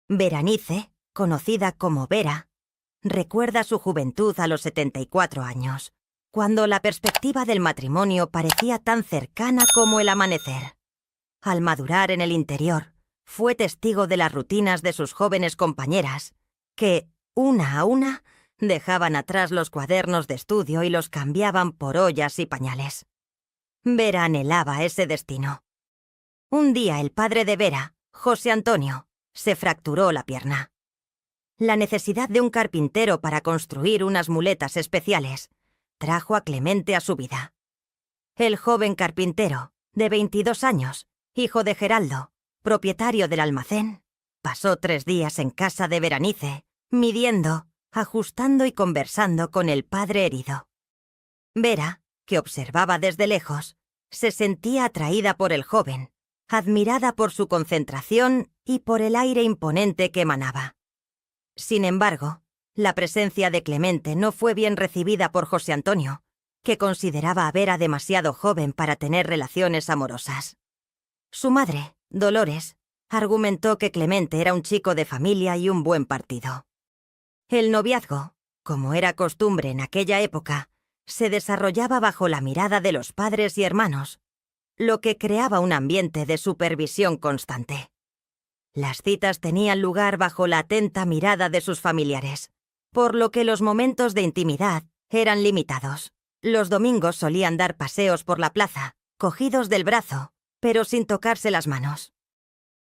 Berenice, conocida como Vera, recuerda su juventud a los 74 años, cuando la perspectiva del matrimonio parecía tan cercana como el amanecer. Al madurar en el interior, fue testigo de las rutinas de sus jóvenes compañeras, que, una a una, dejaban atrás los cuadernos de estudio y los cambiaban por ollas y pañales. Vera anhelaba ese destino. Un día el padre de Vera, José Antonio, se fracturó la pierna. La necesidad de un carpintero para construir unas muletas especiales trajo a Clemente a su vida. El joven carpintero, de 22 años, hijo de Geraldo, propietario del almacén, pasó 3 días en casa de Berenice, midiendo, ajustando y conversando con el padre herido. Vera, que observaba desde lejos, se sentía atraída por el joven, admirada por su concentración y por el aire imponente que emanaba. Sin embargo, la presencia de Clemente no fue bien recibida por José Antonio, que consideraba a Vera demasiado joven para tener relaciones amorosas. Su madre, Dolores, argumentó que Clemente era un chico de familia y un buen partido. El noviazgo, como era costumbre en aquella época, se desarrollaba bajo la mirada de los padres y hermanos, lo que creaba un ambiente de supervisión constante. Las citas tenían lugar bajo la atenta mirada de sus familiares, por lo que los momentos de intimidad eran limitados. Los domingos solían dar paseos por la plaza, cogidos del brazo, pero sin tocarse las manos.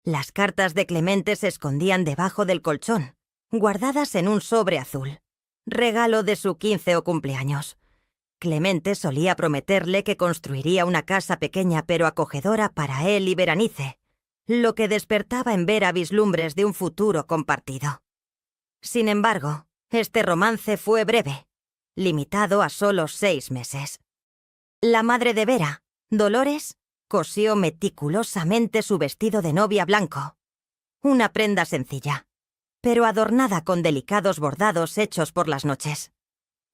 Las cartas de Clemente se escondían debajo del colchón, guardadas en un sobre azul, regalo de su 15 o cumpleaños. Clemente solía prometerle que construiría una casa pequeña pero acogedora para él y Berenice, lo que despertaba en Vera vislumbres de un futuro compartido. Sin embargo, este romance fue breve, limitado a solo 6 meses. La madre de Vera, Dolores, cosió meticulosamente su vestido de novia blanco, una prenda sencilla, pero adornada con delicados bordados hechos por las noches.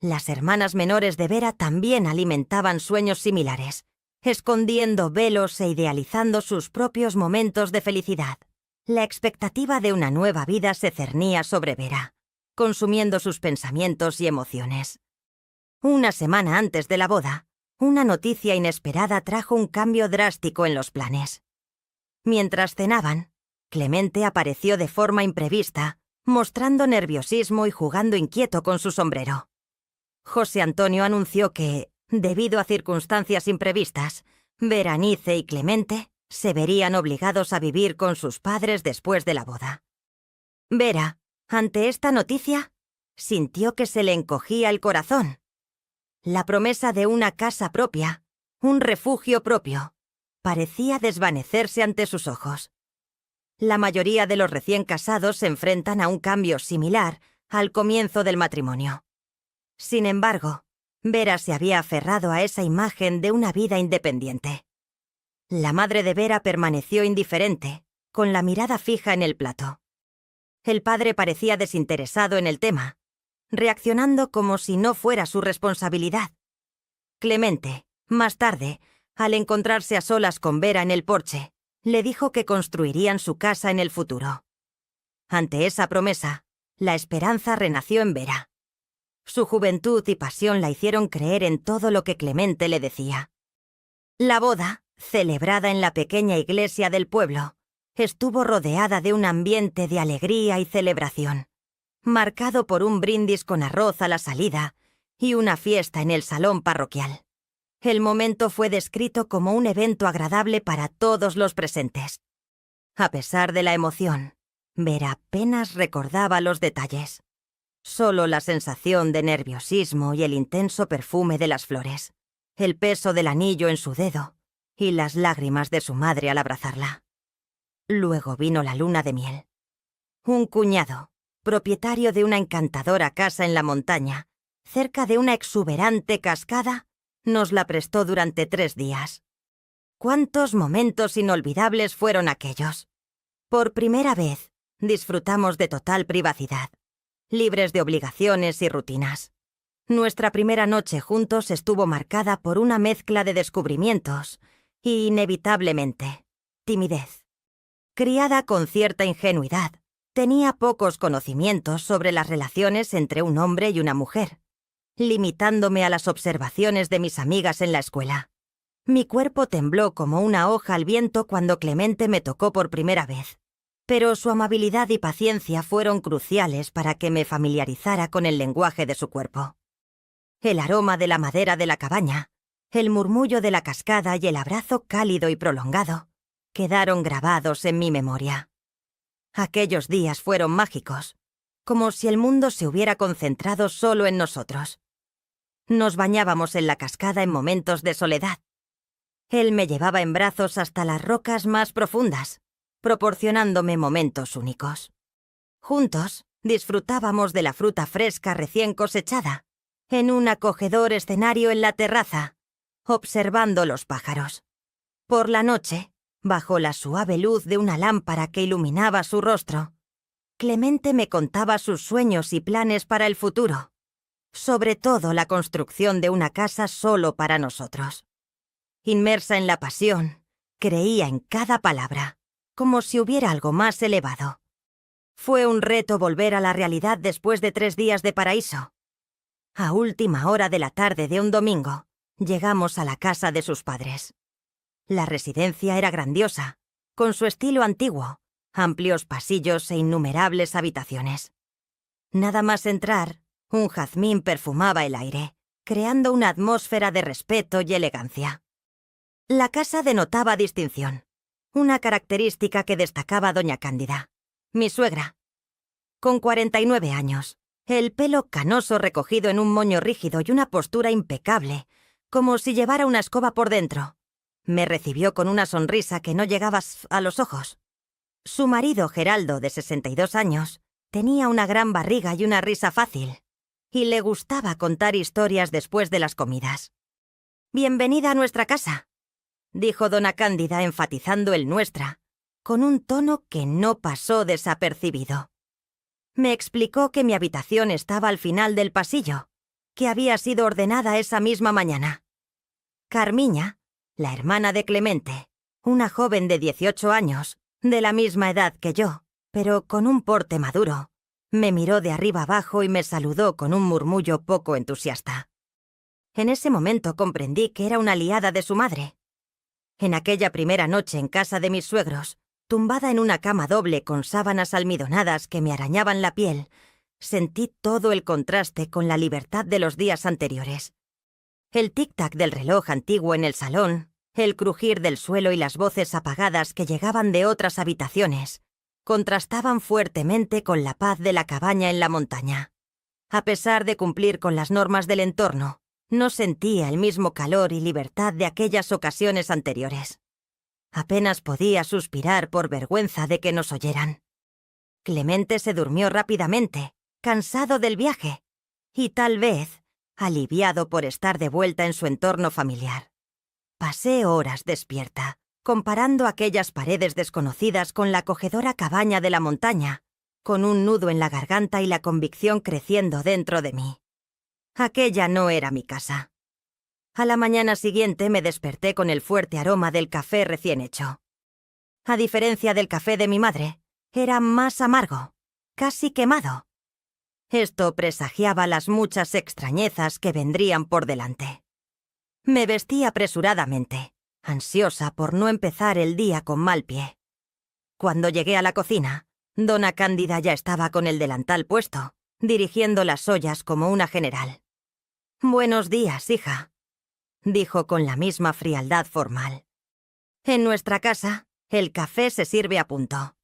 Las hermanas menores de Vera también alimentaban sueños similares, escondiendo velos e idealizando sus propios momentos de felicidad. La expectativa de una nueva vida se cernía sobre Vera, consumiendo sus pensamientos y emociones. Una semana antes de la boda, una noticia inesperada trajo un cambio drástico en los planes. Mientras cenaban, Clemente apareció de forma imprevista, mostrando nerviosismo y jugando inquieto con su sombrero. José Antonio anunció que, debido a circunstancias imprevistas, Berenice y Clemente se verían obligados a vivir con sus padres después de la boda. Vera, ante esta noticia, sintió que se le encogía el corazón. La promesa de una casa propia, un refugio propio, parecía desvanecerse ante sus ojos. La mayoría de los recién casados se enfrentan a un cambio similar al comienzo del matrimonio. Sin embargo, Vera se había aferrado a esa imagen de una vida independiente. La madre de Vera permaneció indiferente, con la mirada fija en el plato. El padre parecía desinteresado en el tema, reaccionando como si no fuera su responsabilidad. Clemente, más tarde, al encontrarse a solas con Vera en el porche, le dijo que construirían su casa en el futuro. Ante esa promesa, la esperanza renació en Vera. Su juventud y pasión la hicieron creer en todo lo que Clemente le decía. La boda, celebrada en la pequeña iglesia del pueblo, estuvo rodeada de un ambiente de alegría y celebración, marcado por un brindis con arroz a la salida y una fiesta en el salón parroquial. El momento fue descrito como un evento agradable para todos los presentes. A pesar de la emoción, Vera apenas recordaba los detalles. Solo la sensación de nerviosismo y el intenso perfume de las flores, el peso del anillo en su dedo y las lágrimas de su madre al abrazarla. Luego vino la luna de miel. Un cuñado, propietario de una encantadora casa en la montaña, cerca de una exuberante cascada, nos la prestó durante 3 días. ¡Cuántos momentos inolvidables fueron aquellos! Por primera vez, disfrutamos de total privacidad, libres de obligaciones y rutinas. Nuestra primera noche juntos estuvo marcada por una mezcla de descubrimientos y, inevitablemente, timidez. Criada con cierta ingenuidad, Tenía pocos conocimientos sobre las relaciones entre un hombre y una mujer, limitándome a las observaciones de mis amigas en la escuela. Mi cuerpo tembló como una hoja al viento cuando Clemente me tocó por primera vez, pero su amabilidad y paciencia fueron cruciales para que me familiarizara con el lenguaje de su cuerpo. El aroma de la madera de la cabaña, el murmullo de la cascada y el abrazo cálido y prolongado quedaron grabados en mi memoria. Aquellos días fueron mágicos, como si el mundo se hubiera concentrado solo en nosotros. Nos bañábamos en la cascada en momentos de soledad. Él me llevaba en brazos hasta las rocas más profundas, proporcionándome momentos únicos. Juntos disfrutábamos de la fruta fresca recién cosechada, en un acogedor escenario en la terraza, observando los pájaros. Por la noche, bajo la suave luz de una lámpara que iluminaba su rostro, Clemente me contaba sus sueños y planes para el futuro, sobre todo la construcción de una casa solo para nosotros. Inmersa en la pasión, creía en cada palabra, como si hubiera algo más elevado. Fue un reto volver a la realidad después de 3 días de paraíso. A última hora de la tarde de un domingo, llegamos a la casa de sus padres. La residencia era grandiosa, con su estilo antiguo, amplios pasillos e innumerables habitaciones. Nada más entrar, un jazmín perfumaba el aire, creando una atmósfera de respeto y elegancia. La casa denotaba distinción, una característica que destacaba a doña Cándida, mi suegra. Con 49 años, el pelo canoso recogido en un moño rígido y una postura impecable, como si llevara una escoba por dentro, me recibió con una sonrisa que no llegaba a los ojos. Su marido, Geraldo, de 62 años, tenía una gran barriga y una risa fácil, y le gustaba contar historias después de las comidas. «Bienvenida a nuestra casa», dijo dona Cándida enfatizando el nuestra, con un tono que no pasó desapercibido. Me explicó que mi habitación estaba al final del pasillo, que había sido ordenada esa misma mañana. Carmiña, la hermana de Clemente, una joven de 18 años, de la misma edad que yo, pero con un porte maduro, me miró de arriba abajo y me saludó con un murmullo poco entusiasta. En ese momento comprendí que era una aliada de su madre. En aquella primera noche en casa de mis suegros, tumbada en una cama doble con sábanas almidonadas que me arañaban la piel, sentí todo el contraste con la libertad de los días anteriores. El tic-tac del reloj antiguo en el salón, el crujir del suelo y las voces apagadas que llegaban de otras habitaciones, contrastaban fuertemente con la paz de la cabaña en la montaña. A pesar de cumplir con las normas del entorno, no sentía el mismo calor y libertad de aquellas ocasiones anteriores. Apenas podía suspirar por vergüenza de que nos oyeran. Clemente se durmió rápidamente, cansado del viaje, y tal vez aliviado por estar de vuelta en su entorno familiar. Pasé horas despierta, comparando aquellas paredes desconocidas con la acogedora cabaña de la montaña, con un nudo en la garganta y la convicción creciendo dentro de mí. Aquella no era mi casa. A la mañana siguiente me desperté con el fuerte aroma del café recién hecho. A diferencia del café de mi madre, era más amargo, casi quemado. Esto presagiaba las muchas extrañezas que vendrían por delante. Me vestí apresuradamente, ansiosa por no empezar el día con mal pie. Cuando llegué a la cocina, dona Cándida ya estaba con el delantal puesto, dirigiendo las ollas como una general. «Buenos días, hija», dijo con la misma frialdad formal. «En nuestra casa, el café se sirve a punto».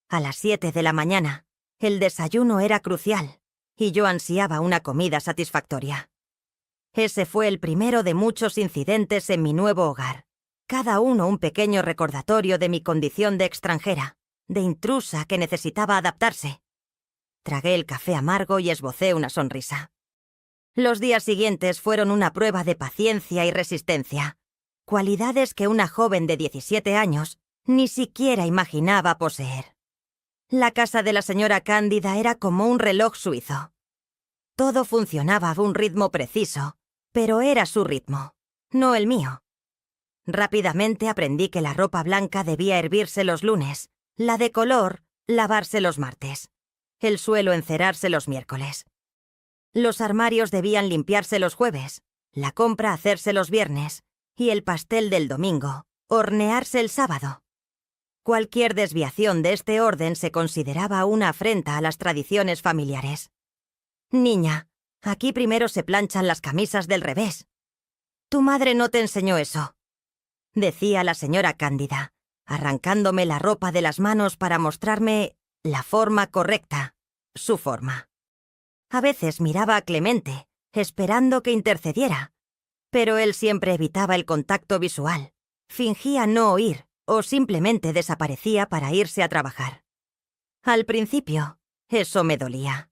A las 7 de la mañana, el desayuno era crucial, y yo ansiaba una comida satisfactoria. Ese fue el primero de muchos incidentes en mi nuevo hogar, cada uno un pequeño recordatorio de mi condición de extranjera, de intrusa que necesitaba adaptarse. Tragué el café amargo y esbocé una sonrisa. Los días siguientes fueron una prueba de paciencia y resistencia, cualidades que una joven de 17 años ni siquiera imaginaba poseer. La casa de la señora Cándida era como un reloj suizo. Todo funcionaba a un ritmo preciso, pero era su ritmo, no el mío. Rápidamente aprendí que la ropa blanca debía hervirse los lunes, la de color lavarse los martes, el suelo encerarse los miércoles. Los armarios debían limpiarse los jueves, la compra hacerse los viernes y el pastel del domingo hornearse el sábado. Cualquier desviación de este orden se consideraba una afrenta a las tradiciones familiares. «Niña, aquí primero se planchan las camisas del revés. Tu madre no te enseñó eso», decía la señora Cándida, arrancándome la ropa de las manos para mostrarme la forma correcta, su forma. A veces miraba a Clemente, esperando que intercediera, pero él siempre evitaba el contacto visual, fingía no oír o simplemente desaparecía para irse a trabajar. Al principio, eso me dolía.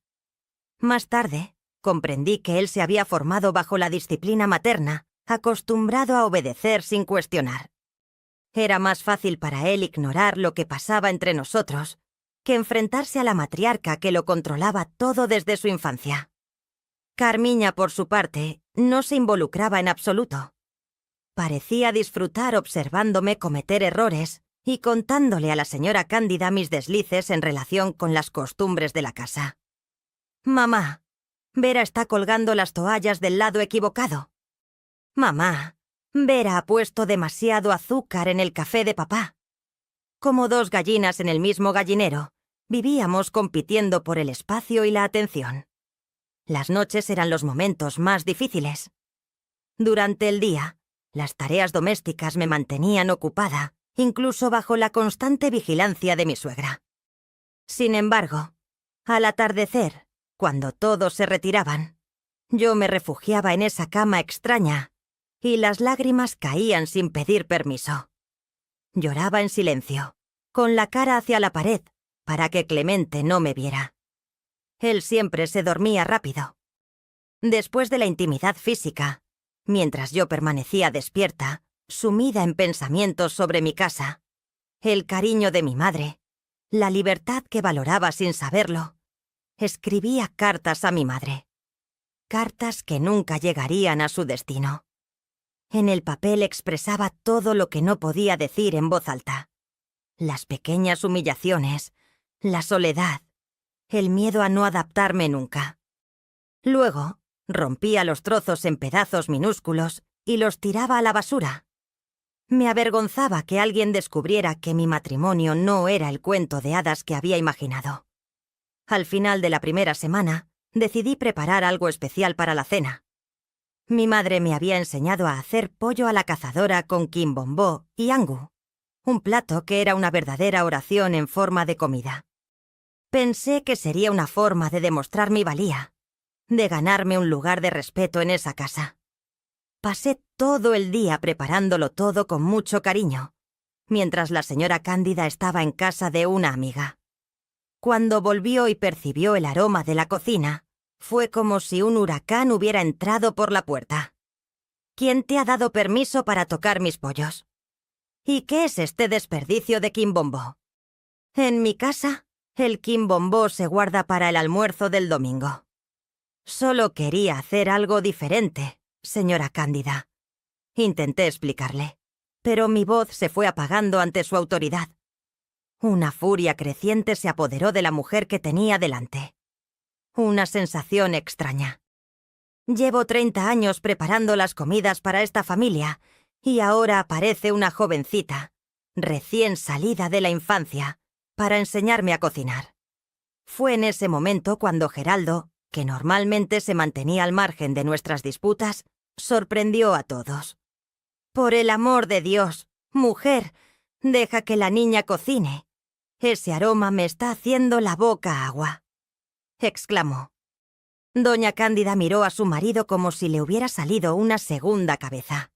Más tarde, comprendí que él se había formado bajo la disciplina materna, acostumbrado a obedecer sin cuestionar. Era más fácil para él ignorar lo que pasaba entre nosotros que enfrentarse a la matriarca que lo controlaba todo desde su infancia. Carmiña, por su parte, no se involucraba en absoluto. Parecía disfrutar observándome cometer errores y contándole a la señora Cándida mis deslices en relación con las costumbres de la casa. «Mamá, Vera está colgando las toallas del lado equivocado. Mamá, Vera ha puesto demasiado azúcar en el café de papá». Como dos gallinas en el mismo gallinero, vivíamos compitiendo por el espacio y la atención. Las noches eran los momentos más difíciles. Durante el día, las tareas domésticas me mantenían ocupada, incluso bajo la constante vigilancia de mi suegra. Sin embargo, al atardecer, cuando todos se retiraban, yo me refugiaba en esa cama extraña y las lágrimas caían sin pedir permiso. Lloraba en silencio, con la cara hacia la pared, para que Clemente no me viera. Él siempre se dormía rápido. Después de la intimidad física, mientras yo permanecía despierta, sumida en pensamientos sobre mi casa, el cariño de mi madre, la libertad que valoraba sin saberlo, escribía cartas a mi madre. Cartas que nunca llegarían a su destino. En el papel expresaba todo lo que no podía decir en voz alta. Las pequeñas humillaciones, la soledad, el miedo a no adaptarme nunca. Luego, rompía los trozos en pedazos minúsculos y los tiraba a la basura. Me avergonzaba que alguien descubriera que mi matrimonio no era el cuento de hadas que había imaginado. Al final de la primera semana, decidí preparar algo especial para la cena. Mi madre me había enseñado a hacer pollo a la cazadora con quimbombó y angu, un plato que era una verdadera oración en forma de comida. Pensé que sería una forma de demostrar mi valía, de ganarme un lugar de respeto en esa casa. Pasé todo el día preparándolo todo con mucho cariño, mientras la señora Cándida estaba en casa de una amiga. Cuando volvió y percibió el aroma de la cocina, fue como si un huracán hubiera entrado por la puerta. ¿Quién te ha dado permiso para tocar mis pollos? ¿Y qué es este desperdicio de quimbombó? En mi casa, el quimbombó se guarda para el almuerzo del domingo. Solo quería hacer algo diferente, señora Cándida. Intenté explicarle, pero mi voz se fue apagando ante su autoridad. Una furia creciente se apoderó de la mujer que tenía delante. Una sensación extraña. Llevo 30 años preparando las comidas para esta familia y ahora aparece una jovencita, recién salida de la infancia, para enseñarme a cocinar. Fue en ese momento cuando Geraldo, que normalmente se mantenía al margen de nuestras disputas, sorprendió a todos. «Por el amor de Dios, mujer, deja que la niña cocine. Ese aroma me está haciendo la boca agua», exclamó. Doña Cándida miró a su marido como si le hubiera salido una segunda cabeza.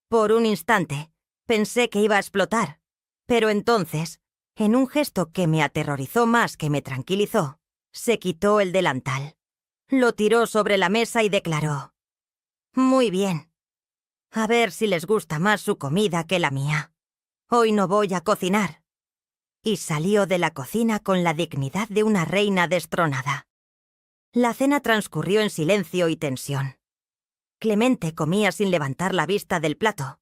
Por un instante, pensé que iba a explotar, pero entonces, en un gesto que me aterrorizó más que me tranquilizó, se quitó el delantal, lo tiró sobre la mesa y declaró: «Muy bien. A ver si les gusta más su comida que la mía. Hoy no voy a cocinar». Y salió de la cocina con la dignidad de una reina destronada. La cena transcurrió en silencio y tensión. Clemente comía sin levantar la vista del plato.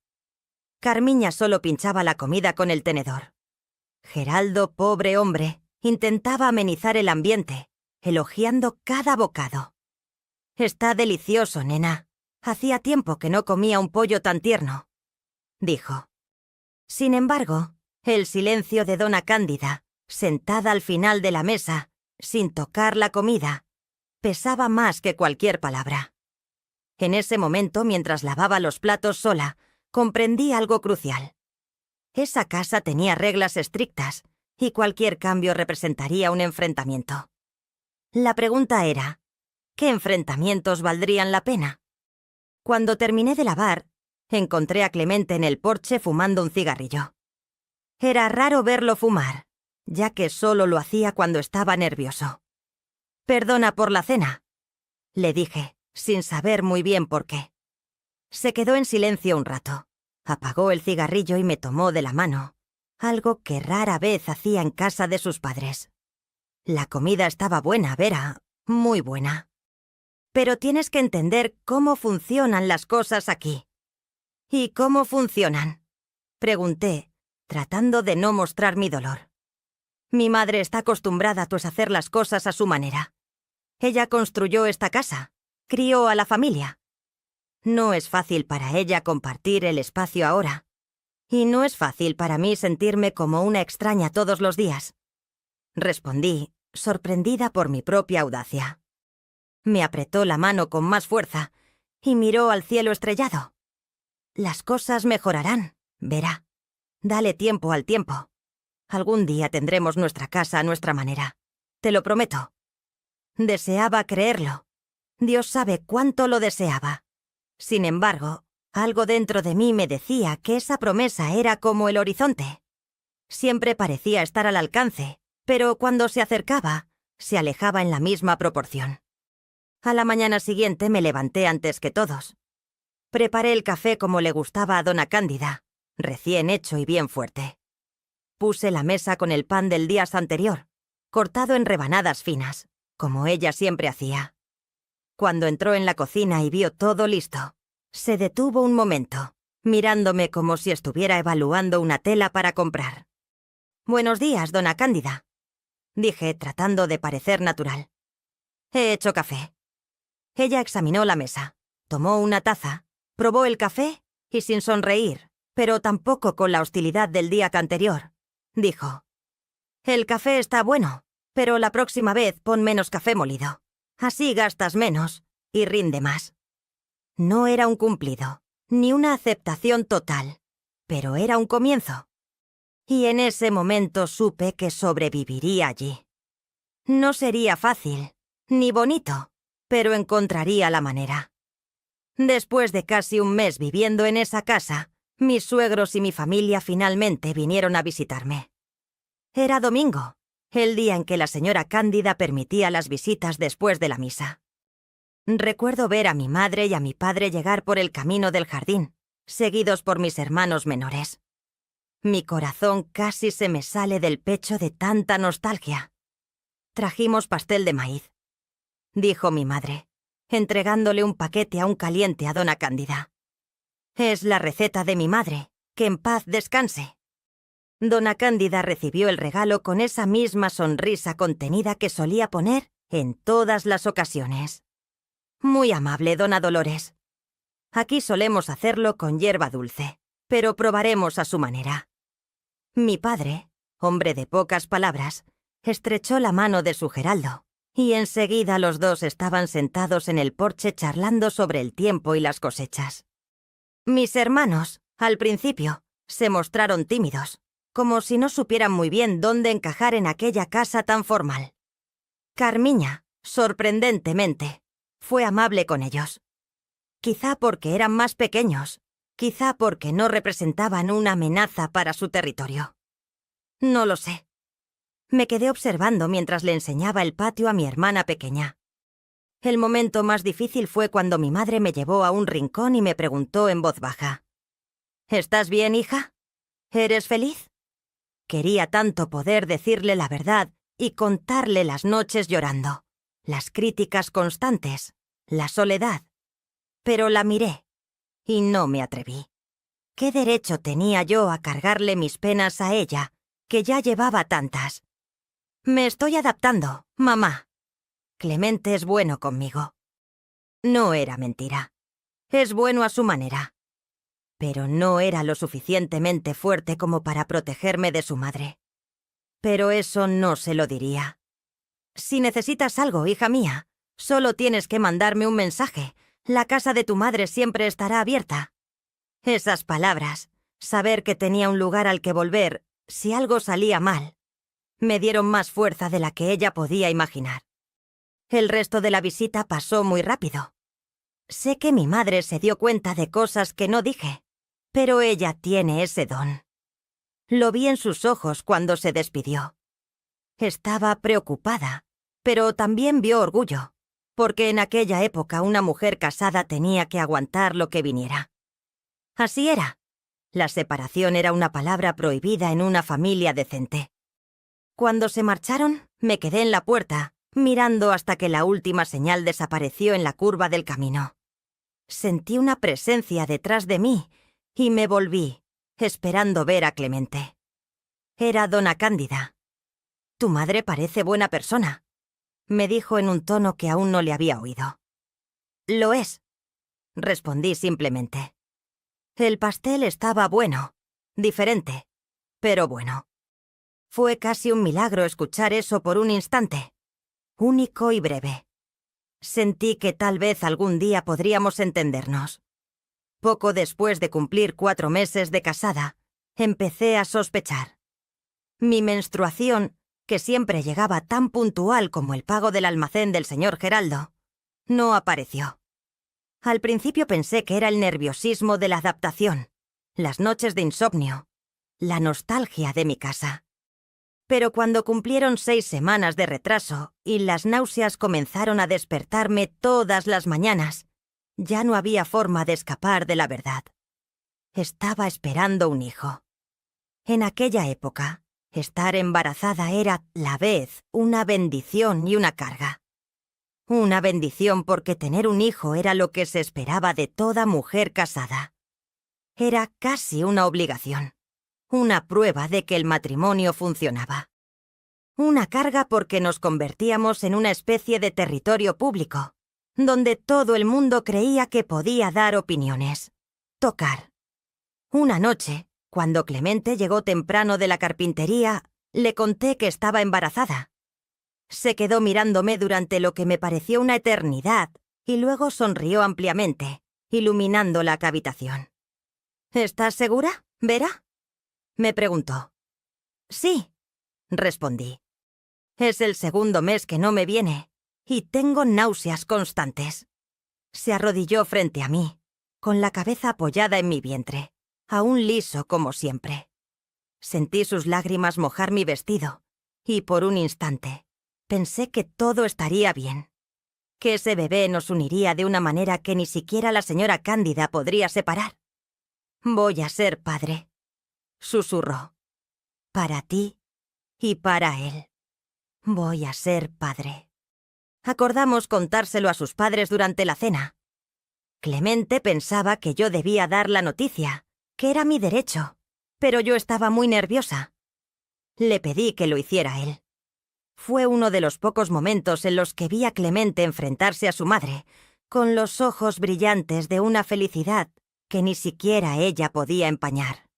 Carmiña solo pinchaba la comida con el tenedor. Geraldo, pobre hombre, Intentaba amenizar el ambiente, elogiando cada bocado. «Está delicioso, nena. Hacía tiempo que no comía un pollo tan tierno», dijo. Sin embargo, el silencio de Dona Cándida, sentada al final de la mesa, sin tocar la comida, pesaba más que cualquier palabra. En ese momento, mientras lavaba los platos sola, comprendí algo crucial. Esa casa tenía reglas estrictas, y cualquier cambio representaría un enfrentamiento. La pregunta era, ¿qué enfrentamientos valdrían la pena? Cuando terminé de lavar, encontré a Clemente en el porche fumando un cigarrillo. Era raro verlo fumar, ya que solo lo hacía cuando estaba nervioso. «Perdona por la cena», le dije, sin saber muy bien por qué. Se quedó en silencio un rato, apagó el cigarrillo y me tomó de la mano, algo que rara vez hacía en casa de sus padres. «La comida estaba buena, Vera, muy buena. Pero tienes que entender cómo funcionan las cosas aquí». «¿Y cómo funcionan?», pregunté, tratando de no mostrar mi dolor. «Mi madre está acostumbrada a hacer las cosas a su manera. Ella construyó esta casa, crió a la familia. No es fácil para ella compartir el espacio ahora. Y no es fácil para mí sentirme como una extraña todos los días», respondí, sorprendida por mi propia audacia. Me apretó la mano con más fuerza y miró al cielo estrellado. «Las cosas mejorarán, Vera. Dale tiempo al tiempo. Algún día tendremos nuestra casa a nuestra manera. Te lo prometo». Deseaba creerlo. Dios sabe cuánto lo deseaba. Sin embargo, algo dentro de mí me decía que esa promesa era como el horizonte. Siempre parecía estar al alcance, pero cuando se acercaba, se alejaba en la misma proporción. A la mañana siguiente me levanté antes que todos. Preparé el café como le gustaba a Dona Cándida, recién hecho y bien fuerte. Puse la mesa con el pan del día anterior, cortado en rebanadas finas, como ella siempre hacía. Cuando entró en la cocina y vio todo listo, se detuvo un momento, mirándome como si estuviera evaluando una tela para comprar. «Buenos días, Dona Cándida», dije, tratando de parecer natural. «He hecho café». Ella examinó la mesa, tomó una taza, probó el café y sin sonreír, pero tampoco con la hostilidad del día anterior, dijo: «El café está bueno, pero la próxima vez pon menos café molido. Así gastas menos y rinde más». No era un cumplido, ni una aceptación total, pero era un comienzo. Y en ese momento supe que sobreviviría allí. No sería fácil, ni bonito, pero encontraría la manera. Después de casi un mes viviendo en esa casa, mis suegros y mi familia finalmente vinieron a visitarme. Era domingo, el día en que la señora Cándida permitía las visitas después de la misa. Recuerdo ver a mi madre y a mi padre llegar por el camino del jardín, seguidos por mis hermanos menores. Mi corazón casi se me sale del pecho de tanta nostalgia. «Trajimos pastel de maíz», dijo mi madre, entregándole un paquete aún caliente a Dona Cándida. «Es la receta de mi madre, que en paz descanse». Dona Cándida recibió el regalo con esa misma sonrisa contenida que solía poner en todas las ocasiones. «Muy amable, Dona Dolores. Aquí solemos hacerlo con hierba dulce, pero probaremos a su manera». Mi padre, hombre de pocas palabras, estrechó la mano de su Geraldo, y enseguida los dos estaban sentados en el porche charlando sobre el tiempo y las cosechas. Mis hermanos, al principio, se mostraron tímidos, como si no supieran muy bien dónde encajar en aquella casa tan formal. Carmiña, sorprendentemente, fue amable con ellos. Quizá porque eran más pequeños, quizá porque no representaban una amenaza para su territorio. No lo sé. Me quedé observando mientras le enseñaba el patio a mi hermana pequeña. El momento más difícil fue cuando mi madre me llevó a un rincón y me preguntó en voz baja: «¿Estás bien, hija? ¿Eres feliz?». Quería tanto poder decirle la verdad y contarle las noches llorando, las críticas constantes, la soledad. Pero la miré y no me atreví. ¿Qué derecho tenía yo a cargarle mis penas a ella, que ya llevaba tantas? Me estoy adaptando, mamá. Clemente es bueno conmigo. No era mentira. Es bueno a su manera. Pero no era lo suficientemente fuerte como para protegerme de su madre. Pero eso no se lo diría. Si necesitas algo, hija mía, solo tienes que mandarme un mensaje. La casa de tu madre siempre estará abierta. Esas palabras, saber que tenía un lugar al que volver si algo salía mal, me dieron más fuerza de la que ella podía imaginar. El resto de la visita pasó muy rápido. Sé que mi madre se dio cuenta de cosas que no dije, pero ella tiene ese don. Lo vi en sus ojos cuando se despidió. Estaba preocupada, pero también vio orgullo, porque en aquella época una mujer casada tenía que aguantar lo que viniera. Así era. La separación era una palabra prohibida en una familia decente. Cuando se marcharon, me quedé en la puerta, mirando hasta que la última señal desapareció en la curva del camino. Sentí una presencia detrás de mí y me volví, esperando ver a Clemente. Era Dona Cándida. «Tu madre parece buena persona», me dijo en un tono que aún no le había oído. «Lo es», respondí simplemente. El pastel estaba bueno, diferente, pero bueno. Fue casi un milagro escuchar eso por un instante, único y breve. Sentí que tal vez algún día podríamos entendernos. Poco después de cumplir 4 meses de casada, empecé a sospechar. Mi menstruación, que siempre llegaba tan puntual como el pago del almacén del señor Geraldo, no apareció. Al principio pensé que era el nerviosismo de la adaptación, las noches de insomnio, la nostalgia de mi casa. Pero cuando cumplieron 6 semanas de retraso y las náuseas comenzaron a despertarme todas las mañanas, ya no había forma de escapar de la verdad. Estaba esperando un hijo. En aquella época, estar embarazada era a la vez una bendición y una carga. Una bendición porque tener un hijo era lo que se esperaba de toda mujer casada. Era casi una obligación, una prueba de que el matrimonio funcionaba. Una carga porque nos convertíamos en una especie de territorio público, donde todo el mundo creía que podía dar opiniones, tocar. Una noche, cuando Clemente llegó temprano de la carpintería, le conté que estaba embarazada. Se quedó mirándome durante lo que me pareció una eternidad y luego sonrió ampliamente, iluminando la habitación. «¿Estás segura, Vera?», me preguntó. «Sí», respondí. «Es el 2.º mes que no me viene y tengo náuseas constantes». Se arrodilló frente a mí, con la cabeza apoyada en mi vientre, aún liso como siempre. Sentí sus lágrimas mojar mi vestido y por un instante pensé que todo estaría bien, que ese bebé nos uniría de una manera que ni siquiera la señora Cándida podría separar. «Voy a ser padre», susurró. «Para ti y para él. Voy a ser padre». Acordamos contárselo a sus padres durante la cena. Clemente pensaba que yo debía dar la noticia, que era mi derecho, pero yo estaba muy nerviosa. Le pedí que lo hiciera él. Fue uno de los pocos momentos en los que vi a Clemente enfrentarse a su madre, con los ojos brillantes de una felicidad que ni siquiera ella podía empañar.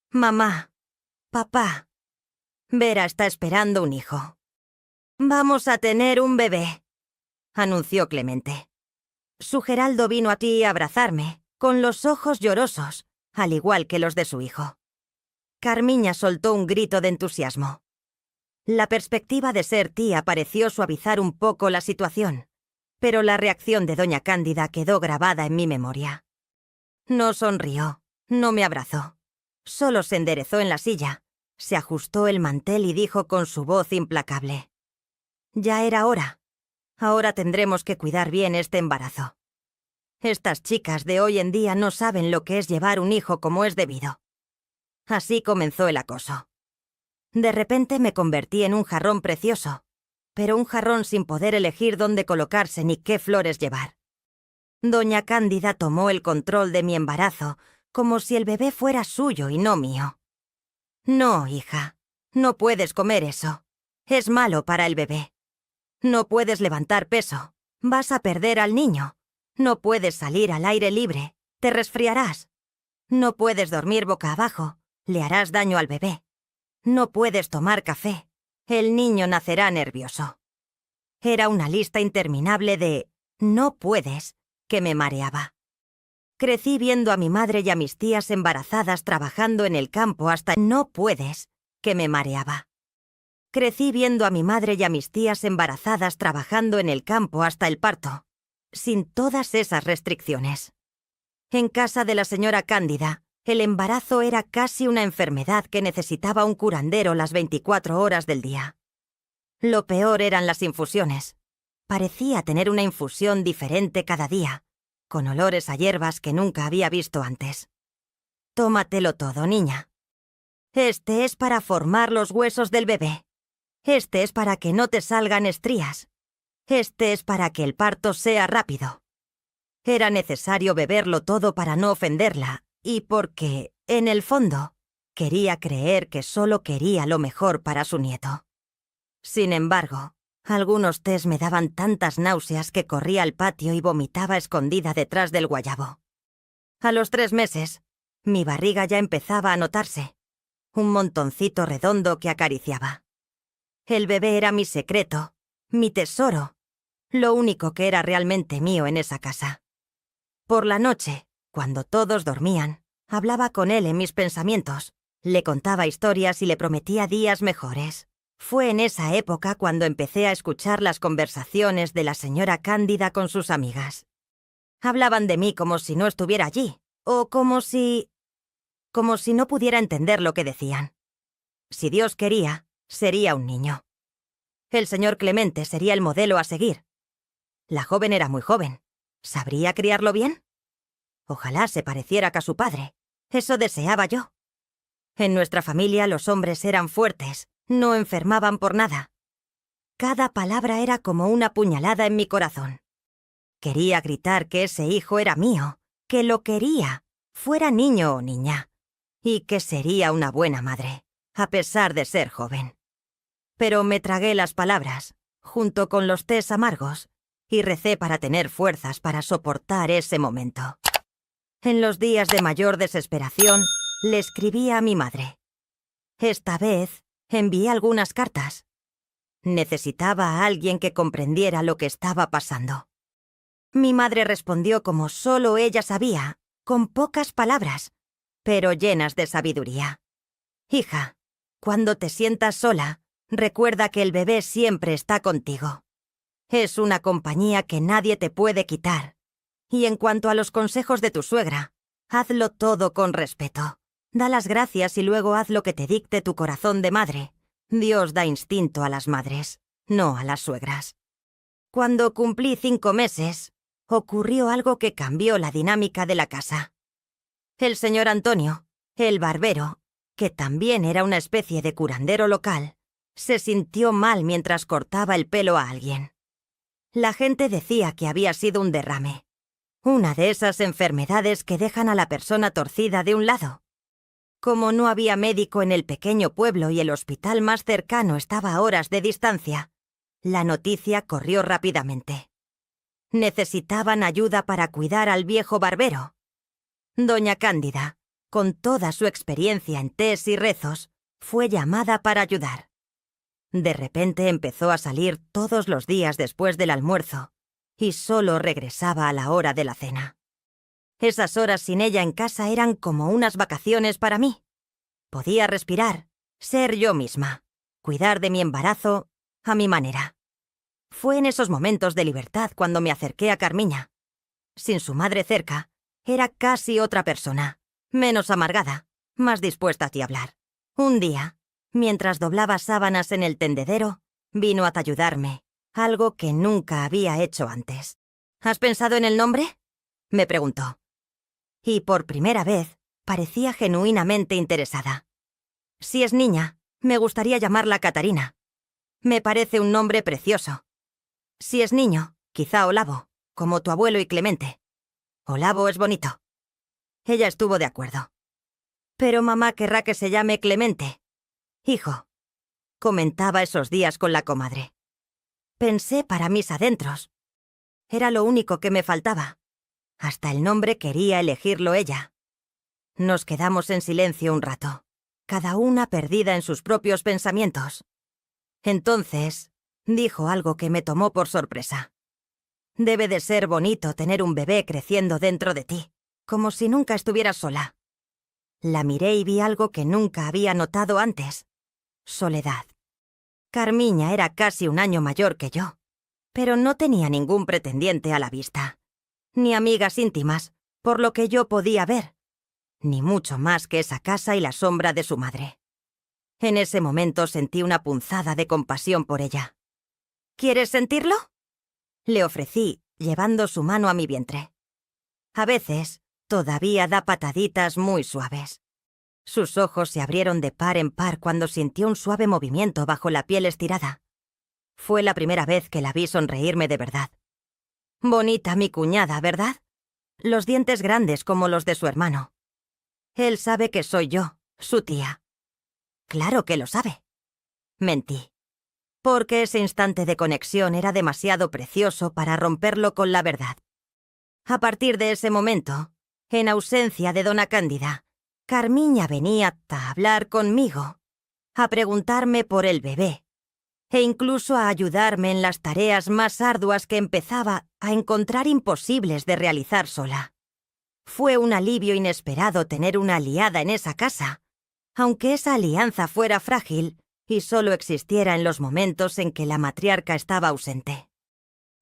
«Mamá, papá, Vera está esperando un hijo. Vamos a tener un bebé», anunció Clemente. Su Geraldo vino aquí a abrazarme, con los ojos llorosos, al igual que los de su hijo. Carmiña soltó un grito de entusiasmo. La perspectiva de ser tía pareció suavizar un poco la situación, pero la reacción de doña Cándida quedó grabada en mi memoria. No sonrió, no me abrazó. Solo se enderezó en la silla, se ajustó el mantel y dijo con su voz implacable: «Ya era hora. Ahora tendremos que cuidar bien este embarazo. Estas chicas de hoy en día no saben lo que es llevar un hijo como es debido». Así comenzó el acoso. De repente me convertí en un jarrón precioso, pero un jarrón sin poder elegir dónde colocarse ni qué flores llevar. Doña Cándida tomó el control de mi embarazo, como si el bebé fuera suyo y no mío. «No, hija, no puedes comer eso. Es malo para el bebé. No puedes levantar peso. Vas a perder al niño. No puedes salir al aire libre. Te resfriarás. No puedes dormir boca abajo. Le harás daño al bebé. No puedes tomar café. El niño nacerá nervioso. Era una lista interminable de «no puedes» que me mareaba. Crecí viendo a mi madre y a mis tías embarazadas trabajando en el campo hasta «no puedes» que me mareaba. Crecí viendo a mi madre y a mis tías embarazadas trabajando en el campo hasta el parto, sin todas esas restricciones. En casa de la señora Cándida, el embarazo era casi una enfermedad que necesitaba un curandero las 24 horas del día. Lo peor eran las infusiones. Parecía tener una infusión diferente cada día, con olores a hierbas que nunca había visto antes. Tómatelo todo, niña. Este es para formar los huesos del bebé. Este es para que no te salgan estrías. Este es para que el parto sea rápido. Era necesario beberlo todo para no ofenderla, y porque, en el fondo, quería creer que solo quería lo mejor para su nieto. Sin embargo, algunos tés me daban tantas náuseas que corría al patio y vomitaba escondida detrás del guayabo. A los 3 meses, mi barriga ya empezaba a notarse, un montoncito redondo que acariciaba. El bebé era mi secreto, mi tesoro, lo único que era realmente mío en esa casa. Por la noche, cuando todos dormían, hablaba con él en mis pensamientos, le contaba historias y le prometía días mejores. Fue en esa época cuando empecé a escuchar las conversaciones de la señora Cándida con sus amigas. Hablaban de mí como si no estuviera allí, o como si no pudiera entender lo que decían. Si Dios quería, sería un niño. El señor Clemente sería el modelo a seguir. La joven era muy joven. ¿Sabría criarlo bien? Ojalá se pareciera a su padre. Eso deseaba yo. En nuestra familia los hombres eran fuertes, no enfermaban por nada. Cada palabra era como una puñalada en mi corazón. Quería gritar que ese hijo era mío, que lo quería, fuera niño o niña, y que sería una buena madre, a pesar de ser joven. Pero me tragué las palabras, junto con los tés amargos, y recé para tener fuerzas para soportar ese momento. En los días de mayor desesperación, le escribí a mi madre. Esta vez, envié algunas cartas. Necesitaba a alguien que comprendiera lo que estaba pasando. Mi madre respondió como solo ella sabía, con pocas palabras, pero llenas de sabiduría. Hija, cuando te sientas sola, recuerda que el bebé siempre está contigo. Es una compañía que nadie te puede quitar. Y en cuanto a los consejos de tu suegra, hazlo todo con respeto. Da las gracias y luego haz lo que te dicte tu corazón de madre. Dios da instinto a las madres, no a las suegras. Cuando cumplí 5 meses, ocurrió algo que cambió la dinámica de la casa. El señor Antonio, el barbero, que también era una especie de curandero local, se sintió mal mientras cortaba el pelo a alguien. La gente decía que había sido un derrame. Una de esas enfermedades que dejan a la persona torcida de un lado. Como no había médico en el pequeño pueblo y el hospital más cercano estaba a horas de distancia, la noticia corrió rápidamente. Necesitaban ayuda para cuidar al viejo barbero. Doña Cándida, con toda su experiencia en tés y rezos, fue llamada para ayudar. De repente empezó a salir todos los días después del almuerzo, y solo regresaba a la hora de la cena. Esas horas sin ella en casa eran como unas vacaciones para mí. Podía respirar, ser yo misma, cuidar de mi embarazo a mi manera. Fue en esos momentos de libertad cuando me acerqué a Carmiña. Sin su madre cerca, era casi otra persona, menos amargada, más dispuesta a hablar. Un día, mientras doblaba sábanas en el tendedero, vino a ayudarme. Algo que nunca había hecho antes. ¿Has pensado en el nombre?, me preguntó. Y por primera vez, parecía genuinamente interesada. Si es niña, me gustaría llamarla Catarina. Me parece un nombre precioso. Si es niño, quizá Olavo, como tu abuelo y Clemente. Olavo es bonito. Ella estuvo de acuerdo. Pero mamá querrá que se llame Clemente. Hijo. comentaba esos días con la comadre. Pensé para mis adentros. Era lo único que me faltaba. Hasta el nombre quería elegirlo ella. Nos quedamos en silencio un rato, cada una perdida en sus propios pensamientos. Entonces, dijo algo que me tomó por sorpresa. Debe de ser bonito tener un bebé creciendo dentro de ti, como si nunca estuvieras sola. La miré y vi algo que nunca había notado antes. Soledad. Carmiña era casi un año mayor que yo, pero no tenía ningún pretendiente a la vista, ni amigas íntimas, por lo que yo podía ver, ni mucho más que esa casa y la sombra de su madre. En ese momento sentí una punzada de compasión por ella. ¿Quieres sentirlo?, le ofrecí, llevando su mano a mi vientre. A veces, todavía da pataditas muy suaves. Sus ojos se abrieron de par en par cuando sintió un suave movimiento bajo la piel estirada. Fue la primera vez que la vi sonreírme de verdad. Bonita mi cuñada, ¿verdad? Los dientes grandes como los de su hermano. Él sabe que soy yo, su tía. Claro que lo sabe. Mentí. Porque ese instante de conexión era demasiado precioso para romperlo con la verdad. A partir de ese momento, en ausencia de dona Cándida, Carmiña venía a hablar conmigo, a preguntarme por el bebé, e incluso a ayudarme en las tareas más arduas que empezaba a encontrar imposibles de realizar sola. Fue un alivio inesperado tener una aliada en esa casa, aunque esa alianza fuera frágil y solo existiera en los momentos en que la matriarca estaba ausente.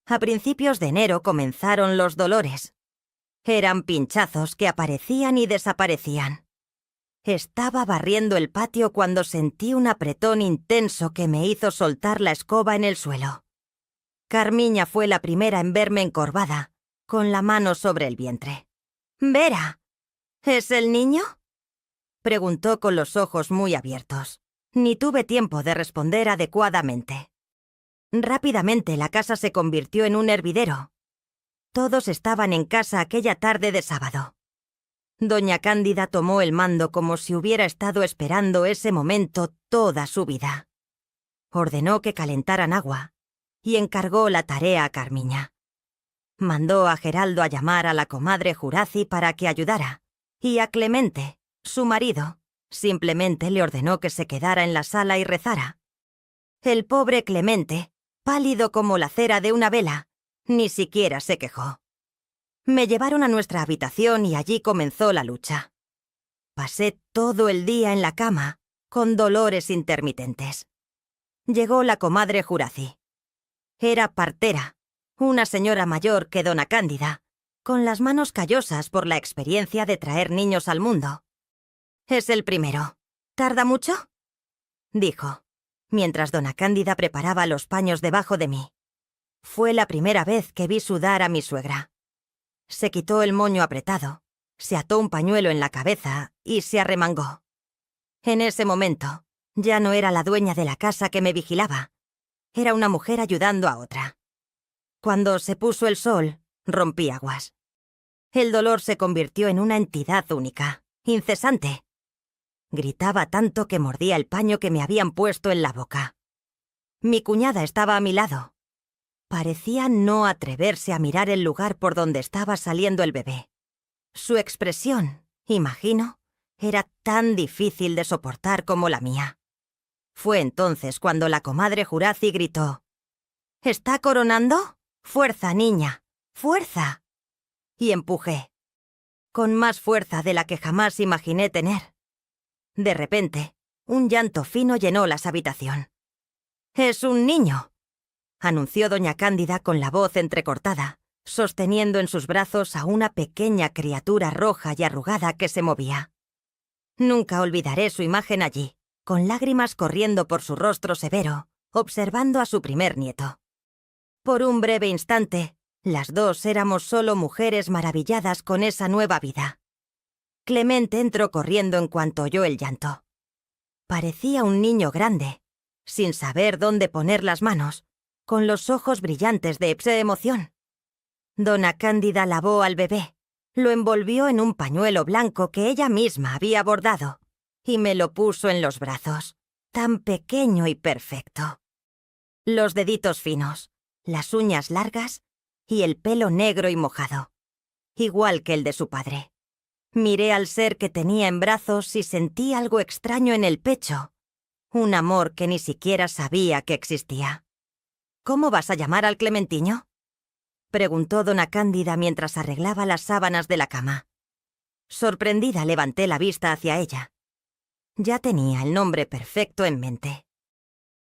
A principios de enero comenzaron los dolores. Eran pinchazos que aparecían y desaparecían. Estaba barriendo el patio cuando sentí un apretón intenso que me hizo soltar la escoba en el suelo. Carmiña fue la primera en verme encorvada, con la mano sobre el vientre. «Vera, ¿es el niño?», preguntó con los ojos muy abiertos. Ni tuve tiempo de responder adecuadamente. Rápidamente la casa se convirtió en un hervidero. Todos estaban en casa aquella tarde de sábado. Doña Cándida tomó el mando como si hubiera estado esperando ese momento toda su vida. Ordenó que calentaran agua y encargó la tarea a Carmiña. Mandó a Geraldo a llamar a la comadre Jurazi para que ayudara, y a Clemente, su marido, simplemente le ordenó que se quedara en la sala y rezara. El pobre Clemente, pálido como la cera de una vela, ni siquiera se quejó. Me llevaron a nuestra habitación y allí comenzó la lucha. Pasé todo el día en la cama, con dolores intermitentes. Llegó la comadre Jurazi. Era partera, una señora mayor que dona Cándida, con las manos callosas por la experiencia de traer niños al mundo. «Es el primero. ¿Tarda mucho?», dijo, mientras dona Cándida preparaba los paños debajo de mí. Fue la primera vez que vi sudar a mi suegra. Se quitó el moño apretado, se ató un pañuelo en la cabeza y se arremangó. En ese momento, ya no era la dueña de la casa que me vigilaba. Era una mujer ayudando a otra. Cuando se puso el sol, rompí aguas. El dolor se convirtió en una entidad única, incesante. Gritaba tanto que mordía el paño que me habían puesto en la boca. Mi cuñada estaba a mi lado. Parecía no atreverse a mirar el lugar por donde estaba saliendo el bebé. Su expresión, imagino, era tan difícil de soportar como la mía. Fue entonces cuando la comadre Jurazi gritó: «¿Está coronando? ¡Fuerza, niña! ¡Fuerza!». Y empujé, con más fuerza de la que jamás imaginé tener. De repente, un llanto fino llenó la habitación. «¡Es un niño!», anunció doña Cándida con la voz entrecortada, sosteniendo en sus brazos a una pequeña criatura roja y arrugada que se movía. Nunca olvidaré su imagen allí, con lágrimas corriendo por su rostro severo, observando a su primer nieto. Por un breve instante, las dos éramos solo mujeres maravilladas con esa nueva vida. Clemente entró corriendo en cuanto oyó el llanto. Parecía un niño grande, sin saber dónde poner las manos, con los ojos brillantes de emoción. Dona Cándida lavó al bebé, lo envolvió en un pañuelo blanco que ella misma había bordado, y me lo puso en los brazos, tan pequeño y perfecto. Los deditos finos, las uñas largas y el pelo negro y mojado, igual que el de su padre. Miré al ser que tenía en brazos y sentí algo extraño en el pecho, un amor que ni siquiera sabía que existía. «¿Cómo vas a llamar al Clementiño?», preguntó doña Cándida mientras arreglaba las sábanas de la cama. Sorprendida, levanté la vista hacia ella. Ya tenía el nombre perfecto en mente.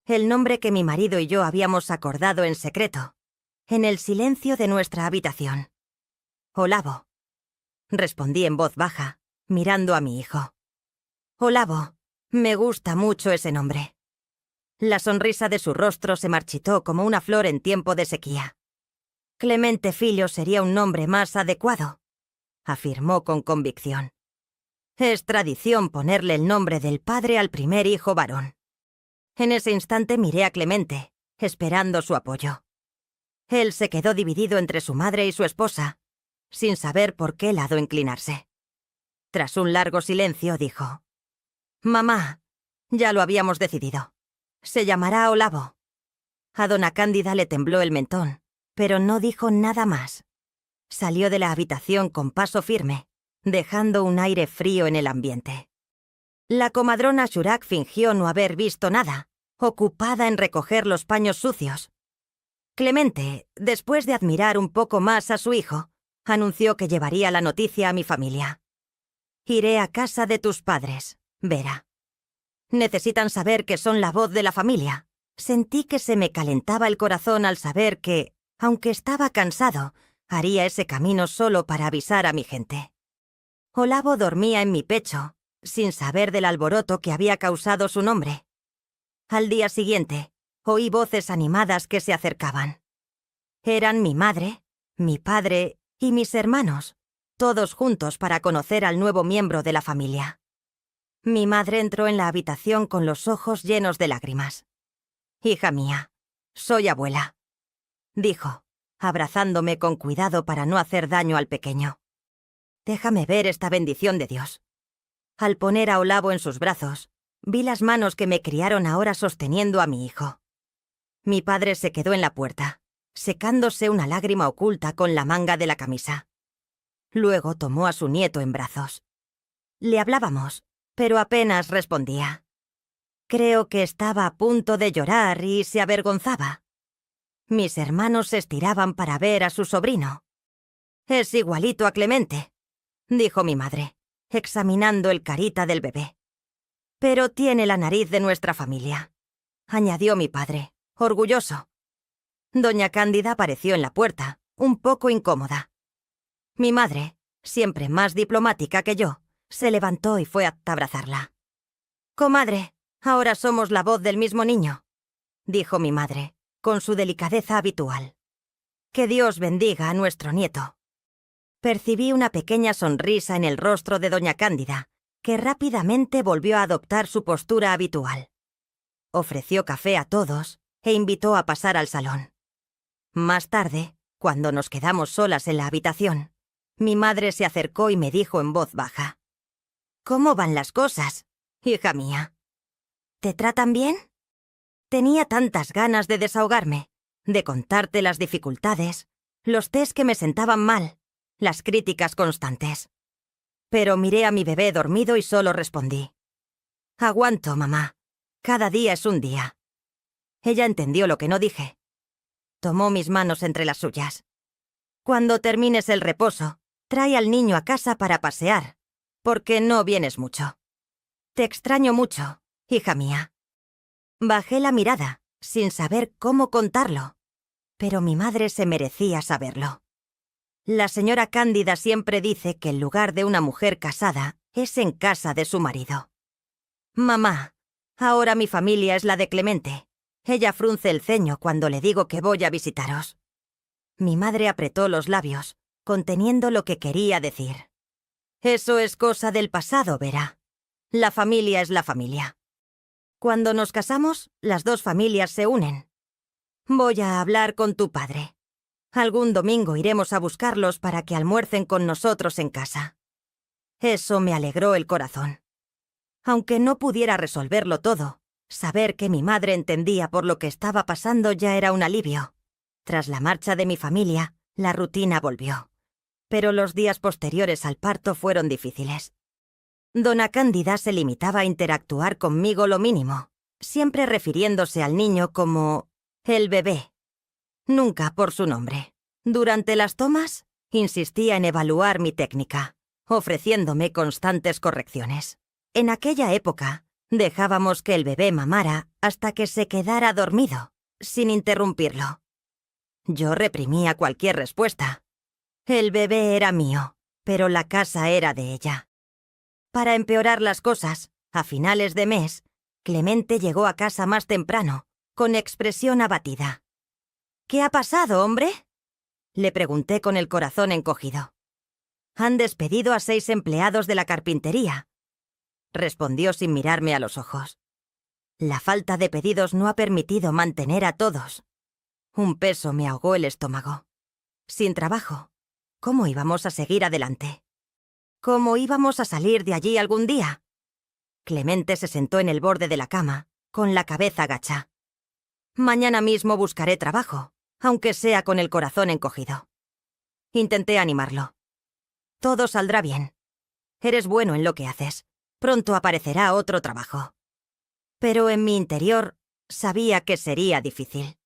El nombre que mi marido y yo habíamos acordado en secreto, en el silencio de nuestra habitación. «Olavo», respondí en voz baja, mirando a mi hijo. «Olavo, me gusta mucho ese nombre». La sonrisa de su rostro se marchitó como una flor en tiempo de sequía. «Clemente Filho sería un nombre más adecuado», afirmó con convicción. «Es tradición ponerle el nombre del padre al primer hijo varón». En ese instante miré a Clemente, esperando su apoyo. Él se quedó dividido entre su madre y su esposa, sin saber por qué lado inclinarse. Tras un largo silencio, dijo: «Mamá, ya lo habíamos decidido. Se llamará Olavo». A doña Cándida le tembló el mentón, pero no dijo nada más. Salió de la habitación con paso firme, dejando un aire frío en el ambiente. La comadrona Shurach fingió no haber visto nada, ocupada en recoger los paños sucios. Clemente, después de admirar un poco más a su hijo, anunció que llevaría la noticia a mi familia. «Iré a casa de tus padres, Vera. Necesitan saber que son la voz de la familia». Sentí que se me calentaba el corazón al saber que, aunque estaba cansado, haría ese camino solo para avisar a mi gente. Olavo dormía en mi pecho, sin saber del alboroto que había causado su nombre. Al día siguiente, oí voces animadas que se acercaban. Eran mi madre, mi padre y mis hermanos, todos juntos para conocer al nuevo miembro de la familia. Mi madre entró en la habitación con los ojos llenos de lágrimas. «Hija mía, soy abuela», dijo, abrazándome con cuidado para no hacer daño al pequeño. «Déjame ver esta bendición de Dios». Al poner a Olavo en sus brazos, vi las manos que me criaron ahora sosteniendo a mi hijo. Mi padre se quedó en la puerta, secándose una lágrima oculta con la manga de la camisa. Luego tomó a su nieto en brazos. Le hablábamos, pero apenas respondía. Creo que estaba a punto de llorar y se avergonzaba. Mis hermanos se estiraban para ver a su sobrino. «Es igualito a Clemente», dijo mi madre, examinando el carita del bebé. «Pero tiene la nariz de nuestra familia», añadió mi padre, orgulloso. Doña Cándida apareció en la puerta, un poco incómoda. Mi madre, siempre más diplomática que yo, se levantó y fue a abrazarla. «Comadre, ahora somos la voz del mismo niño», dijo mi madre, con su delicadeza habitual. «Que Dios bendiga a nuestro nieto». Percibí una pequeña sonrisa en el rostro de doña Cándida, que rápidamente volvió a adoptar su postura habitual. Ofreció café a todos e invitó a pasar al salón. Más tarde, cuando nos quedamos solas en la habitación, mi madre se acercó y me dijo en voz baja: «¿Cómo van las cosas, hija mía? ¿Te tratan bien?». Tenía tantas ganas de desahogarme, de contarte las dificultades, los test que me sentaban mal, las críticas constantes. Pero miré a mi bebé dormido y solo respondí: «Aguanto, mamá. Cada día es un día». Ella entendió lo que no dije. Tomó mis manos entre las suyas. «Cuando termines el reposo, trae al niño a casa para pasear, porque no vienes mucho. Te extraño mucho, hija mía». Bajé la mirada, sin saber cómo contarlo, pero mi madre se merecía saberlo. La señora Cándida siempre dice que el lugar de una mujer casada es en casa de su marido. «Mamá, ahora mi familia es la de Clemente». Ella frunce el ceño cuando le digo que voy a visitaros. Mi madre apretó los labios, conteniendo lo que quería decir. «Eso es cosa del pasado, Vera. La familia es la familia. Cuando nos casamos, las dos familias se unen. Voy a hablar con tu padre. Algún domingo iremos a buscarlos para que almuercen con nosotros en casa». Eso me alegró el corazón. Aunque no pudiera resolverlo todo, Saber que mi madre entendía por lo que estaba pasando ya era un alivio. Tras la marcha de mi familia, la rutina volvió. Pero los días posteriores al parto fueron difíciles. Dona Cándida se limitaba a interactuar conmigo lo mínimo, siempre refiriéndose al niño como el bebé, nunca por su nombre. Durante las tomas, insistía en evaluar mi técnica, ofreciéndome constantes correcciones. En aquella época, dejábamos que el bebé mamara hasta que se quedara dormido, sin interrumpirlo. Yo reprimía cualquier respuesta. El bebé era mío, pero la casa era de ella. Para empeorar las cosas, a finales de mes, Clemente llegó a casa más temprano, con expresión abatida. «¿Qué ha pasado, hombre?», le pregunté con el corazón encogido. «Han despedido a 6 empleados de la carpintería», respondió sin mirarme a los ojos. La falta de pedidos no ha permitido mantener a todos. Un peso me ahogó el estómago. Sin trabajo, ¿cómo íbamos a seguir adelante? ¿Cómo íbamos a salir de allí algún día? Clemente se sentó en el borde de la cama, con la cabeza gacha. «Mañana mismo buscaré trabajo, aunque sea con el corazón encogido». Intenté animarlo. «Todo saldrá bien. Eres bueno en lo que haces. Pronto aparecerá otro trabajo». Pero en mi interior sabía que sería difícil.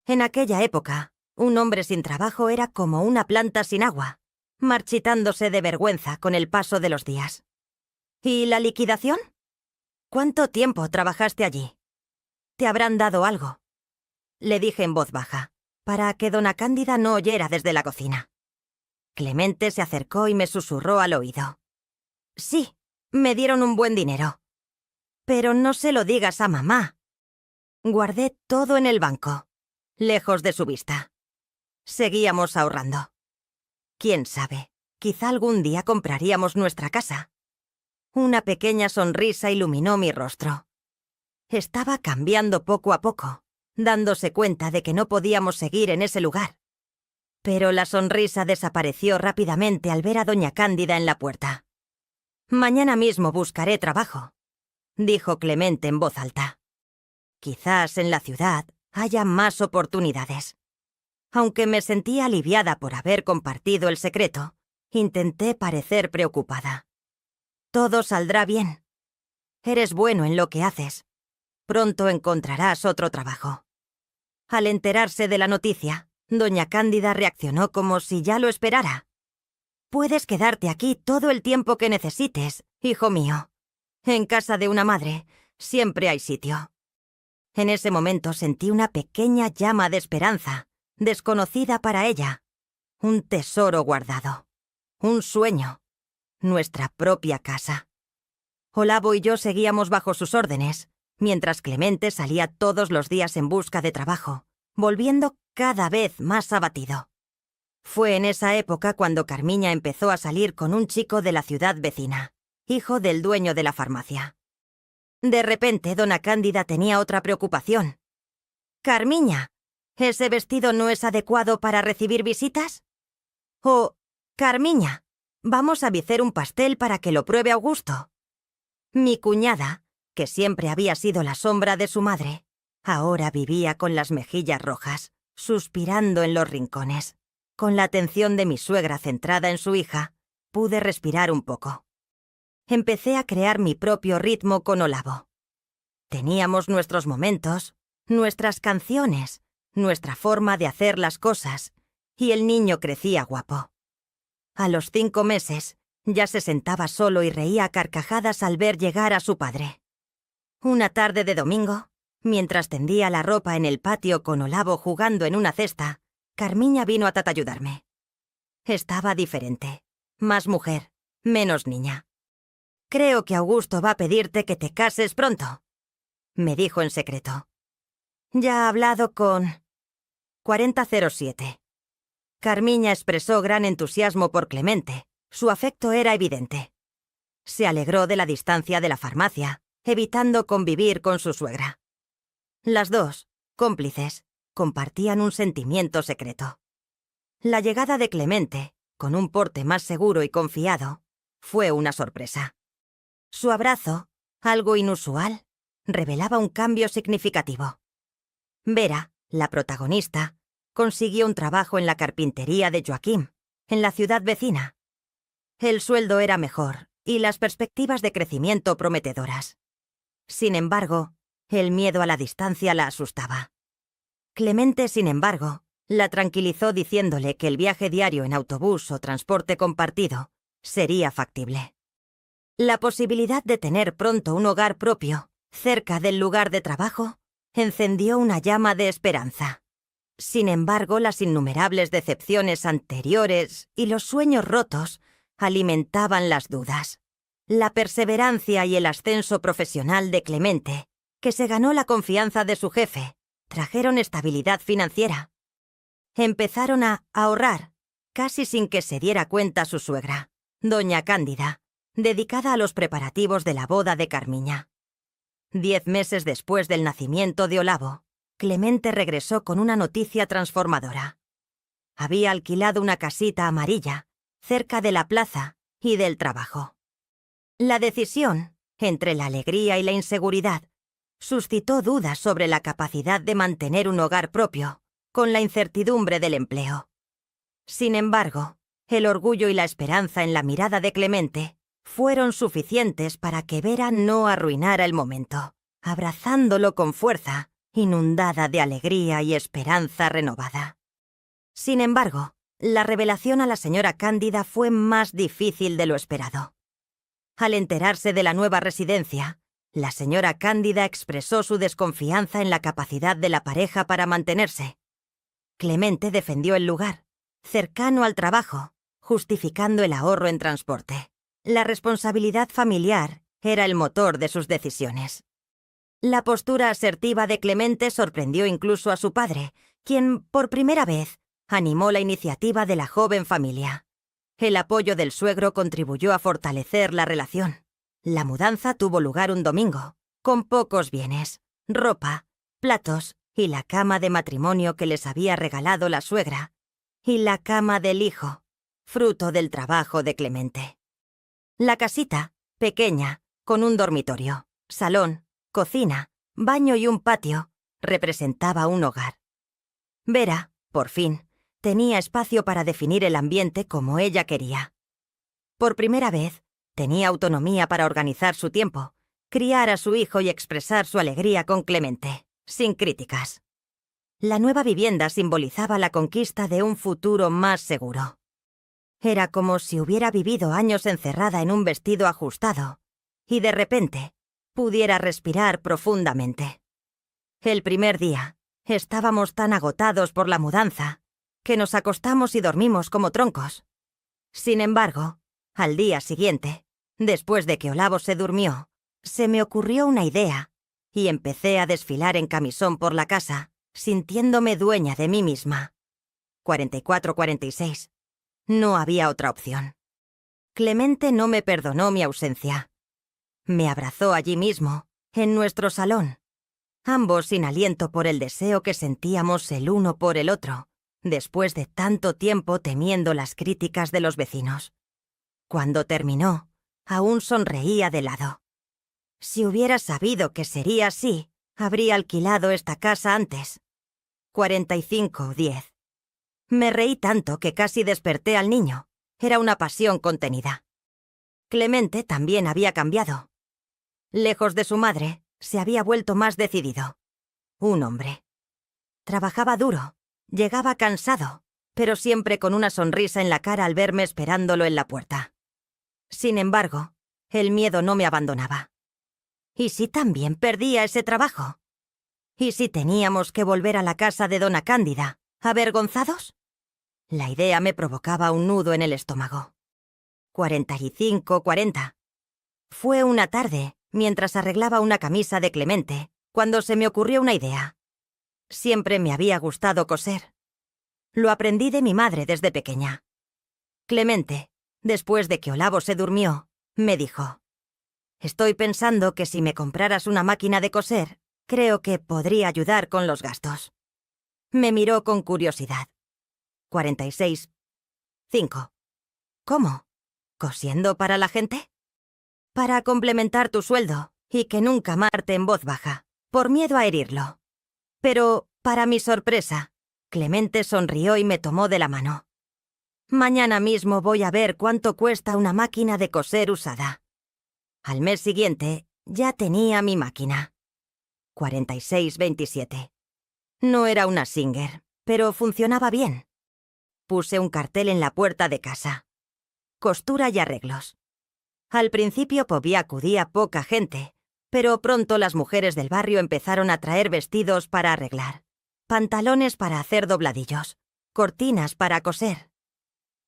En aquella época, un hombre sin trabajo era como una planta sin agua, marchitándose de vergüenza con el paso de los días. ¿Y la liquidación? ¿Cuánto tiempo trabajaste allí? ¿Te habrán dado algo?, le dije en voz baja, para que Dona Cándida no oyera desde la cocina. Clemente se acercó y me susurró al oído. «Sí, me dieron un buen dinero. Pero no se lo digas a mamá». Guardé todo en el banco, lejos de su vista. Seguíamos ahorrando. Quién sabe, quizá algún día compraríamos nuestra casa. Una pequeña sonrisa iluminó mi rostro. Estaba cambiando poco a poco, dándose cuenta de que no podíamos seguir en ese lugar. Pero la sonrisa desapareció rápidamente al ver a doña Cándida en la puerta. «Mañana mismo buscaré trabajo», dijo Clemente en voz alta. «Quizás en la ciudad haya más oportunidades». Aunque me sentía aliviada por haber compartido el secreto, intenté parecer preocupada. «Todo saldrá bien. Eres bueno en lo que haces. Pronto encontrarás otro trabajo». Al enterarse de la noticia, doña Cándida reaccionó como si ya lo esperara. «Puedes quedarte aquí todo el tiempo que necesites, hijo mío. En casa de una madre siempre hay sitio». En ese momento sentí una pequeña llama de esperanza, desconocida para ella. Un tesoro guardado. Un sueño. Nuestra propia casa. Olavo y yo seguíamos bajo sus órdenes, mientras Clemente salía todos los días en busca de trabajo, volviendo cada vez más abatido. Fue en esa época cuando Carmiña empezó a salir con un chico de la ciudad vecina, hijo del dueño de la farmacia. De repente, Dona Cándida tenía otra preocupación. «Carmiña, ¿ese vestido no es adecuado para recibir visitas?». O «Carmiña, vamos a hacer un pastel para que lo pruebe Augusto». Mi cuñada, que siempre había sido la sombra de su madre, ahora vivía con las mejillas rojas, suspirando en los rincones. Con la atención de mi suegra centrada en su hija, pude respirar un poco. Empecé a crear mi propio ritmo con Olavo. Teníamos nuestros momentos, nuestras canciones, nuestra forma de hacer las cosas, y el niño crecía guapo. A los 5 meses, ya se sentaba solo y reía a carcajadas al ver llegar a su padre. Una tarde de domingo, mientras tendía la ropa en el patio con Olavo jugando en una cesta, Carmiña vino a ayudarme. Estaba diferente, más mujer, menos niña. «Creo que Augusto va a pedirte que te cases pronto», me dijo en secreto. «Ya ha hablado con 4007». Carmiña expresó gran entusiasmo por Clemente. Su afecto era evidente. Se alegró de la distancia de la farmacia, evitando convivir con su suegra. Las dos, cómplices, compartían un sentimiento secreto. La llegada de Clemente, con un porte más seguro y confiado, fue una sorpresa. Su abrazo, algo inusual, revelaba un cambio significativo. Vera, la protagonista, consiguió un trabajo en la carpintería de Joaquim, en la ciudad vecina. El sueldo era mejor y las perspectivas de crecimiento prometedoras. Sin embargo, el miedo a la distancia la asustaba. Clemente, sin embargo, la tranquilizó diciéndole que el viaje diario en autobús o transporte compartido sería factible. La posibilidad de tener pronto un hogar propio, cerca del lugar de trabajo, encendió una llama de esperanza. Sin embargo, las innumerables decepciones anteriores y los sueños rotos alimentaban las dudas. La perseverancia y el ascenso profesional de Clemente, que se ganó la confianza de su jefe, trajeron estabilidad financiera. Empezaron a ahorrar, casi sin que se diera cuenta su suegra, doña Cándida, dedicada a los preparativos de la boda de Carmiña. 10 meses después del nacimiento de Olavo, Clemente regresó con una noticia transformadora. Había alquilado una casita amarilla, cerca de la plaza y del trabajo. La decisión, entre la alegría y la inseguridad, suscitó dudas sobre la capacidad de mantener un hogar propio, con la incertidumbre del empleo. Sin embargo, el orgullo y la esperanza en la mirada de Clemente fueron suficientes para que Vera no arruinara el momento, abrazándolo con fuerza, inundada de alegría y esperanza renovada. Sin embargo, la revelación a la señora Cándida fue más difícil de lo esperado. Al enterarse de la nueva residencia, la señora Cándida expresó su desconfianza en la capacidad de la pareja para mantenerse. Clemente defendió el lugar, cercano al trabajo, justificando el ahorro en transporte. La responsabilidad familiar era el motor de sus decisiones. La postura asertiva de Clemente sorprendió incluso a su padre, quien, por primera vez, animó la iniciativa de la joven familia. El apoyo del suegro contribuyó a fortalecer la relación. La mudanza tuvo lugar un domingo, con pocos bienes, ropa, platos y la cama de matrimonio que les había regalado la suegra, y la cama del hijo, fruto del trabajo de Clemente. La casita, pequeña, con un dormitorio, salón, cocina, baño y un patio, representaba un hogar. Vera, por fin, tenía espacio para definir el ambiente como ella quería. Por primera vez, tenía autonomía para organizar su tiempo, criar a su hijo y expresar su alegría con Clemente, sin críticas. La nueva vivienda simbolizaba la conquista de un futuro más seguro. Era como si hubiera vivido años encerrada en un vestido ajustado y de repente pudiera respirar profundamente. El primer día, estábamos tan agotados por la mudanza que nos acostamos y dormimos como troncos. Sin embargo, al día siguiente, después de que Olavo se durmió, se me ocurrió una idea y empecé a desfilar en camisón por la casa, sintiéndome dueña de mí misma. 44-46. No había otra opción. Clemente no me perdonó mi ausencia. Me abrazó allí mismo, en nuestro salón, ambos sin aliento por el deseo que sentíamos el uno por el otro, después de tanto tiempo temiendo las críticas de los vecinos. Cuando terminó, aún sonreía de lado. Si hubiera sabido que sería así, habría alquilado esta casa antes. 45-10. Me reí tanto que casi desperté al niño. Era una pasión contenida. Clemente también había cambiado. Lejos de su madre, se había vuelto más decidido. Un hombre. Trabajaba duro, llegaba cansado, pero siempre con una sonrisa en la cara al verme esperándolo en la puerta. Sin embargo, el miedo no me abandonaba. ¿Y si también perdía ese trabajo? ¿Y si teníamos que volver a la casa de dona Cándida, avergonzados? La idea me provocaba un nudo en el estómago. 45-40. Fue una tarde, mientras arreglaba una camisa de Clemente, cuando se me ocurrió una idea. Siempre me había gustado coser. Lo aprendí de mi madre desde pequeña. Clemente, después de que Olavo se durmió, me dijo: «Estoy pensando que si me compraras una máquina de coser, creo que podría ayudar con los gastos». Me miró con curiosidad. 46-5. ¿Cómo? ¿Cosiendo para la gente? Para complementar tu sueldo y que nunca Marte en voz baja, por miedo a herirlo. Pero, para mi sorpresa, Clemente sonrió y me tomó de la mano. Mañana mismo voy a ver cuánto cuesta una máquina de coser usada. Al mes siguiente, ya tenía mi máquina. 4627. No era una Singer, pero funcionaba bien. Puse un cartel en la puerta de casa. Costura y arreglos. Al principio acudía poca gente, pero pronto las mujeres del barrio empezaron a traer vestidos para arreglar, pantalones para hacer dobladillos, cortinas para coser.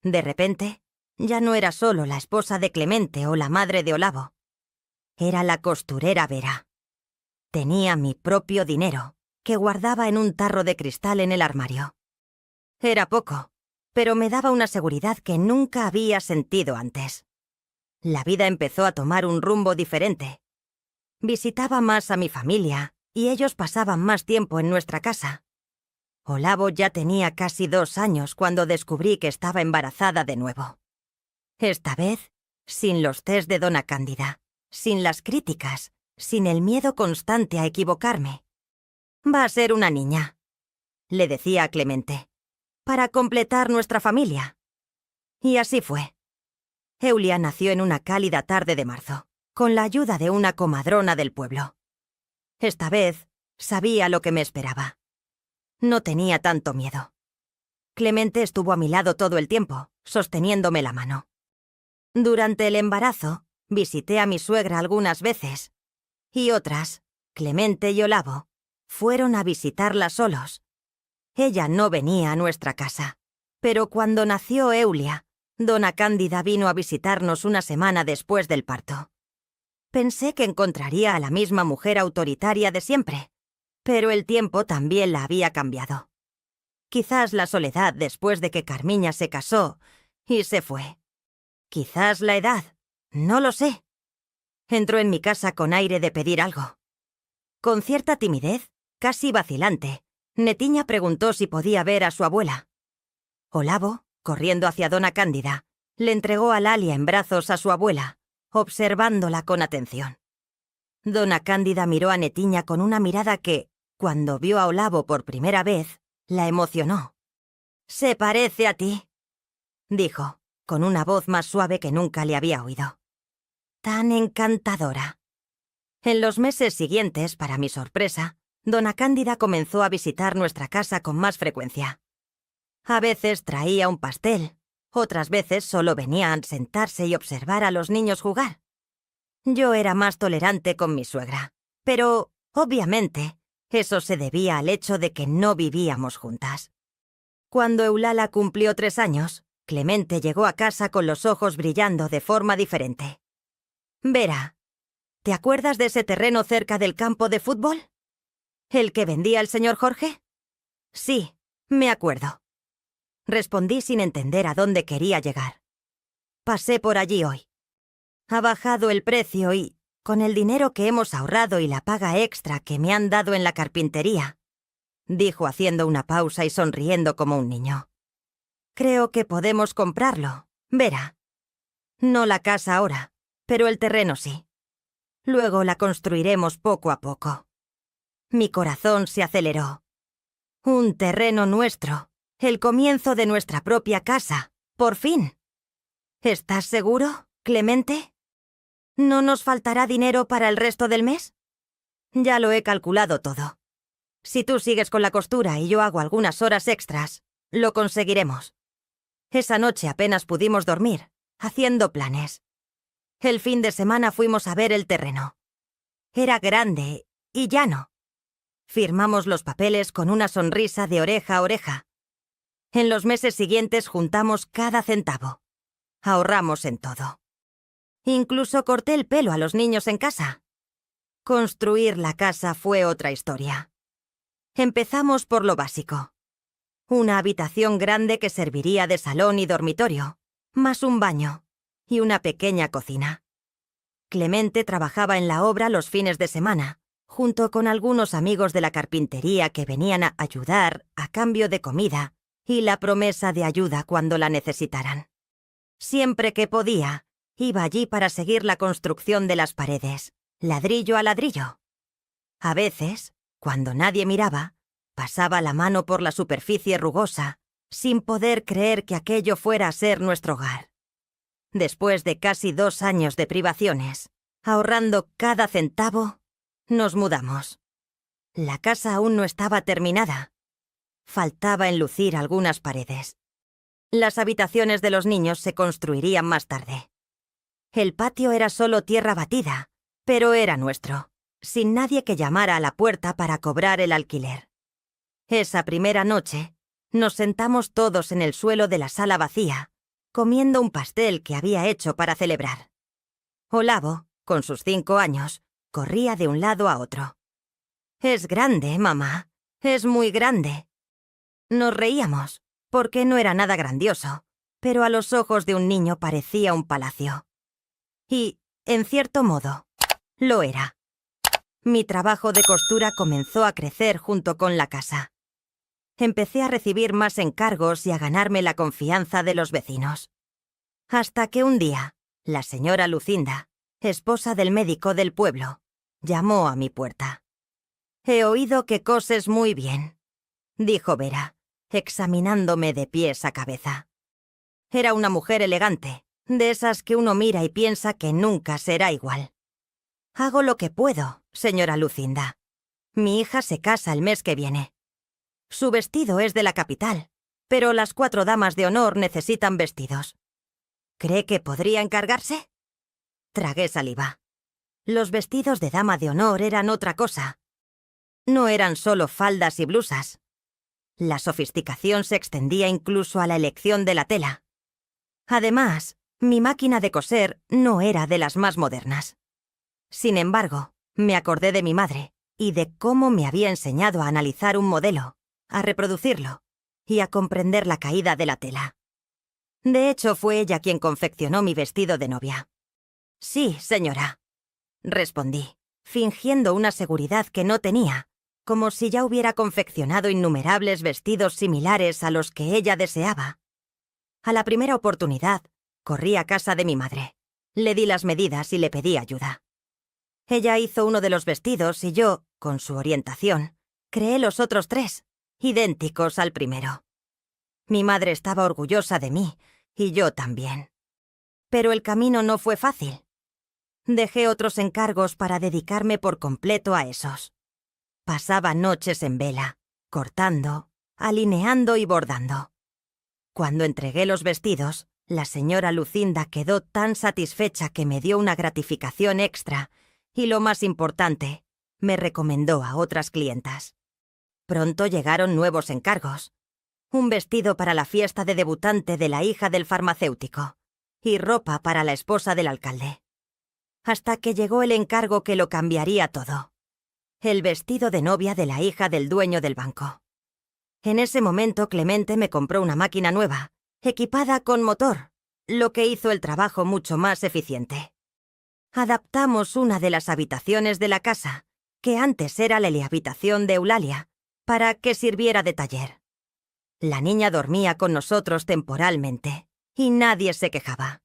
De repente, ya no era solo la esposa de Clemente o la madre de Olavo. Era la costurera Vera. Tenía mi propio dinero, que guardaba en un tarro de cristal en el armario. Era poco, pero me daba una seguridad que nunca había sentido antes. La vida empezó a tomar un rumbo diferente. Visitaba más a mi familia y ellos pasaban más tiempo en nuestra casa. Olavo ya tenía casi 2 años cuando descubrí que estaba embarazada de nuevo. Esta vez, sin los test de Dona Cándida, sin las críticas, sin el miedo constante a equivocarme. Va a ser una niña, le decía a Clemente, para completar nuestra familia. Y así fue. Eulia nació en una cálida tarde de marzo, con la ayuda de una comadrona del pueblo. Esta vez, sabía lo que me esperaba. No tenía tanto miedo. Clemente estuvo a mi lado todo el tiempo, sosteniéndome la mano. Durante el embarazo, visité a mi suegra algunas veces, y otras, Clemente y Olavo, fueron a visitarla solos. Ella no venía a nuestra casa, pero cuando nació Eulia, Dona Cándida vino a visitarnos una semana después del parto. Pensé que encontraría a la misma mujer autoritaria de siempre, pero el tiempo también la había cambiado. Quizás la soledad después de que Carmiña se casó y se fue. Quizás la edad, no lo sé. Entró en mi casa con aire de pedir algo. Con cierta timidez, casi vacilante, Netiña preguntó si podía ver a su abuela. Olavo, corriendo hacia Dona Cándida, le entregó a Lalia en brazos a su abuela, observándola con atención. Dona Cándida miró a Netiña con una mirada que, cuando vio a Olavo por primera vez, la emocionó. «Se parece a ti», dijo, con una voz más suave que nunca le había oído. «Tan encantadora». En los meses siguientes, para mi sorpresa, Dona Cándida comenzó a visitar nuestra casa con más frecuencia. A veces traía un pastel, otras veces solo venía a sentarse y observar a los niños jugar. Yo era más tolerante con mi suegra, pero, obviamente, eso se debía al hecho de que no vivíamos juntas. Cuando Eulala cumplió 3 años, Clemente llegó a casa con los ojos brillando de forma diferente. «Vera, ¿te acuerdas de ese terreno cerca del campo de fútbol? ¿El que vendía el señor Jorge?» «Sí, me acuerdo», respondí sin entender a dónde quería llegar. «Pasé por allí hoy. Ha bajado el precio y, con el dinero que hemos ahorrado y la paga extra que me han dado en la carpintería», dijo haciendo una pausa y sonriendo como un niño. «Creo que podemos comprarlo, Vera. No la casa ahora, pero el terreno sí. Luego la construiremos poco a poco». Mi corazón se aceleró. Un terreno nuestro, el comienzo de nuestra propia casa, por fin. ¿Estás seguro, Clemente? ¿No nos faltará dinero para el resto del mes? Ya lo he calculado todo. Si tú sigues con la costura y yo hago algunas horas extras, lo conseguiremos. Esa noche apenas pudimos dormir, haciendo planes. El fin de semana fuimos a ver el terreno. Era grande y llano. Firmamos los papeles con una sonrisa de oreja a oreja. En los meses siguientes juntamos cada centavo. Ahorramos en todo. Incluso corté el pelo a los niños en casa. Construir la casa fue otra historia. Empezamos por lo básico. Una habitación grande que serviría de salón y dormitorio, más un baño y una pequeña cocina. Clemente trabajaba en la obra los fines de semana, junto con algunos amigos de la carpintería que venían a ayudar a cambio de comida y la promesa de ayuda cuando la necesitaran. Siempre que podía, iba allí para seguir la construcción de las paredes, ladrillo a ladrillo. A veces, cuando nadie miraba, pasaba la mano por la superficie rugosa, sin poder creer que aquello fuera a ser nuestro hogar. Después de casi 2 años de privaciones, ahorrando cada centavo, nos mudamos. La casa aún no estaba terminada. Faltaba enlucir algunas paredes. Las habitaciones de los niños se construirían más tarde. El patio era solo tierra batida, pero era nuestro, sin nadie que llamara a la puerta para cobrar el alquiler. Esa primera noche, nos sentamos todos en el suelo de la sala vacía, comiendo un pastel que había hecho para celebrar. Olavo, con sus 5 años, corría de un lado a otro. «Es grande, mamá. Es muy grande». Nos reíamos, porque no era nada grandioso, pero a los ojos de un niño parecía un palacio. Y, en cierto modo, lo era. Mi trabajo de costura comenzó a crecer junto con la casa. Empecé a recibir más encargos y a ganarme la confianza de los vecinos. Hasta que un día, la señora Lucinda, esposa del médico del pueblo, llamó a mi puerta. «He oído que coses muy bien», dijo Vera, examinándome de pies a cabeza. Era una mujer elegante, de esas que uno mira y piensa que nunca será igual. «Hago lo que puedo, señora Lucinda. Mi hija se casa el mes que viene. Su vestido es de la capital, pero las 4 damas de honor necesitan vestidos. ¿Cree que podría encargarse?» Tragué saliva. Los vestidos de dama de honor eran otra cosa. No eran solo faldas y blusas. La sofisticación se extendía incluso a la elección de la tela. Además, mi máquina de coser no era de las más modernas. Sin embargo, me acordé de mi madre y de cómo me había enseñado a analizar un modelo, a reproducirlo y a comprender la caída de la tela. De hecho, fue ella quien confeccionó mi vestido de novia. «Sí, señora», respondí, fingiendo una seguridad que no tenía, como si ya hubiera confeccionado innumerables vestidos similares a los que ella deseaba. A la primera oportunidad, corrí a casa de mi madre. Le di las medidas y le pedí ayuda. Ella hizo uno de los vestidos y yo, con su orientación, creé los otros 3, idénticos al primero. Mi madre estaba orgullosa de mí, y yo también. Pero el camino no fue fácil. Dejé otros encargos para dedicarme por completo a esos. Pasaba noches en vela, cortando, alineando y bordando. Cuando entregué los vestidos, la señora Lucinda quedó tan satisfecha que me dio una gratificación extra y, lo más importante, me recomendó a otras clientas. Pronto llegaron nuevos encargos. Un vestido para la fiesta de debutante de la hija del farmacéutico y ropa para la esposa del alcalde. Hasta que llegó el encargo que lo cambiaría todo. El vestido de novia de la hija del dueño del banco. En ese momento Clemente me compró una máquina nueva, equipada con motor, lo que hizo el trabajo mucho más eficiente. Adaptamos una de las habitaciones de la casa, que antes era la habitación de Eulalia, para que sirviera de taller. La niña dormía con nosotros temporalmente, y nadie se quejaba.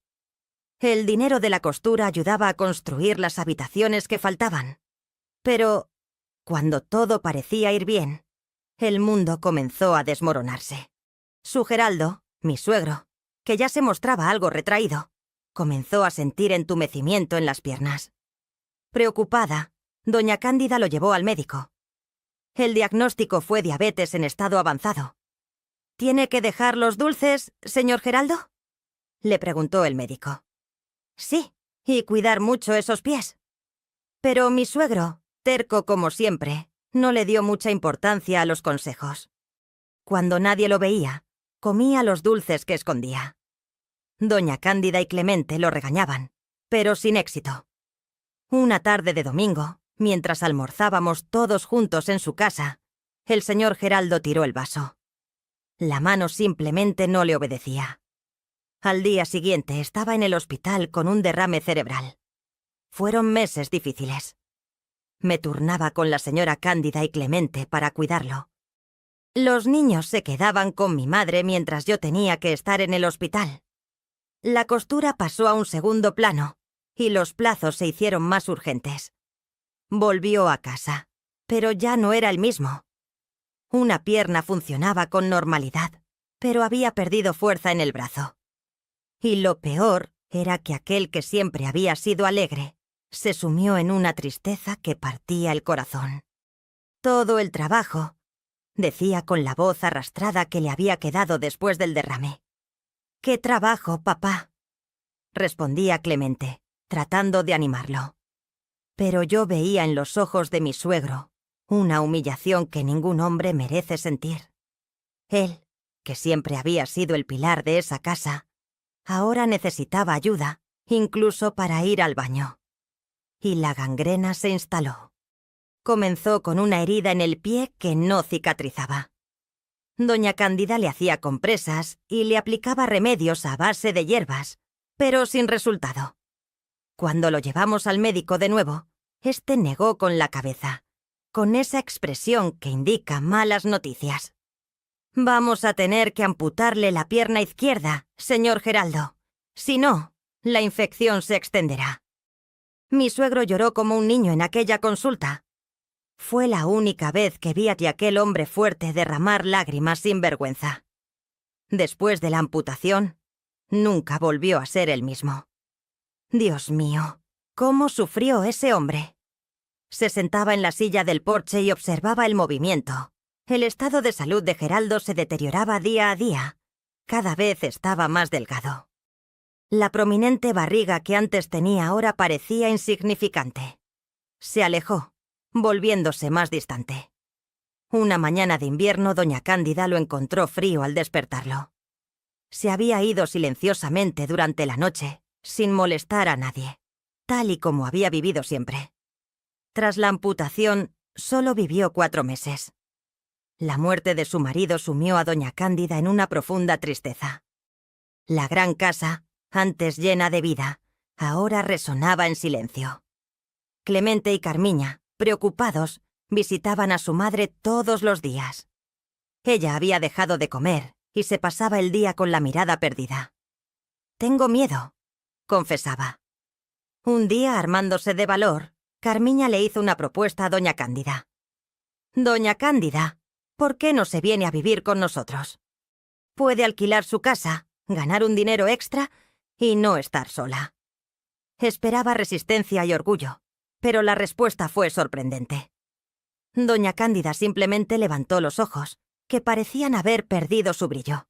El dinero de la costura ayudaba a construir las habitaciones que faltaban. Pero, cuando todo parecía ir bien, el mundo comenzó a desmoronarse. Su Geraldo, mi suegro, que ya se mostraba algo retraído, comenzó a sentir entumecimiento en las piernas. Preocupada, doña Cándida lo llevó al médico. El diagnóstico fue diabetes en estado avanzado. «¿Tiene que dejar los dulces, señor Geraldo?», le preguntó el médico. «Sí, y cuidar mucho esos pies». Pero mi suegro, terco como siempre, no le dio mucha importancia a los consejos. Cuando nadie lo veía, comía los dulces que escondía. Doña Cándida y Clemente lo regañaban, pero sin éxito. Una tarde de domingo, mientras almorzábamos todos juntos en su casa, el señor Geraldo tiró el vaso. La mano simplemente no le obedecía. Al día siguiente estaba en el hospital con un derrame cerebral. Fueron meses difíciles. Me turnaba con la señora Cándida y Clemente para cuidarlo. Los niños se quedaban con mi madre mientras yo tenía que estar en el hospital. La costura pasó a un segundo plano y los plazos se hicieron más urgentes. Volvió a casa, pero ya no era el mismo. Una pierna funcionaba con normalidad, pero había perdido fuerza en el brazo. Y lo peor era que aquel que siempre había sido alegre se sumió en una tristeza que partía el corazón. Todo el trabajo, decía con la voz arrastrada que le había quedado después del derrame. «¿Qué trabajo, papá?», respondía Clemente, tratando de animarlo. Pero yo veía en los ojos de mi suegro una humillación que ningún hombre merece sentir. Él, que siempre había sido el pilar de esa casa, ahora necesitaba ayuda, incluso para ir al baño. Y la gangrena se instaló. Comenzó con una herida en el pie que no cicatrizaba. Doña Cándida le hacía compresas y le aplicaba remedios a base de hierbas, pero sin resultado. Cuando lo llevamos al médico de nuevo, este negó con la cabeza, con esa expresión que indica malas noticias. «Vamos a tener que amputarle la pierna izquierda, señor Geraldo. Si no, la infección se extenderá». Mi suegro lloró como un niño en aquella consulta. Fue la única vez que vi a aquel hombre fuerte derramar lágrimas sin vergüenza. Después de la amputación, nunca volvió a ser el mismo. Dios mío, ¿cómo sufrió ese hombre? Se sentaba en la silla del porche y observaba el movimiento. El estado de salud de Geraldo se deterioraba día a día. Cada vez estaba más delgado. La prominente barriga que antes tenía ahora parecía insignificante. Se alejó, volviéndose más distante. Una mañana de invierno, doña Cándida lo encontró frío al despertarlo. Se había ido silenciosamente durante la noche, sin molestar a nadie, tal y como había vivido siempre. Tras la amputación, solo vivió 4 meses. La muerte de su marido sumió a doña Cándida en una profunda tristeza. La gran casa, antes llena de vida, ahora resonaba en silencio. Clemente y Carmiña, preocupados, visitaban a su madre todos los días. Ella había dejado de comer y se pasaba el día con la mirada perdida. «Tengo miedo», confesaba. Un día, armándose de valor, Carmiña le hizo una propuesta a doña Cándida. «Doña Cándida, ¿por qué no se viene a vivir con nosotros? Puede alquilar su casa, ganar un dinero extra y no estar sola». Esperaba resistencia y orgullo, pero la respuesta fue sorprendente. Doña Cándida simplemente levantó los ojos, que parecían haber perdido su brillo.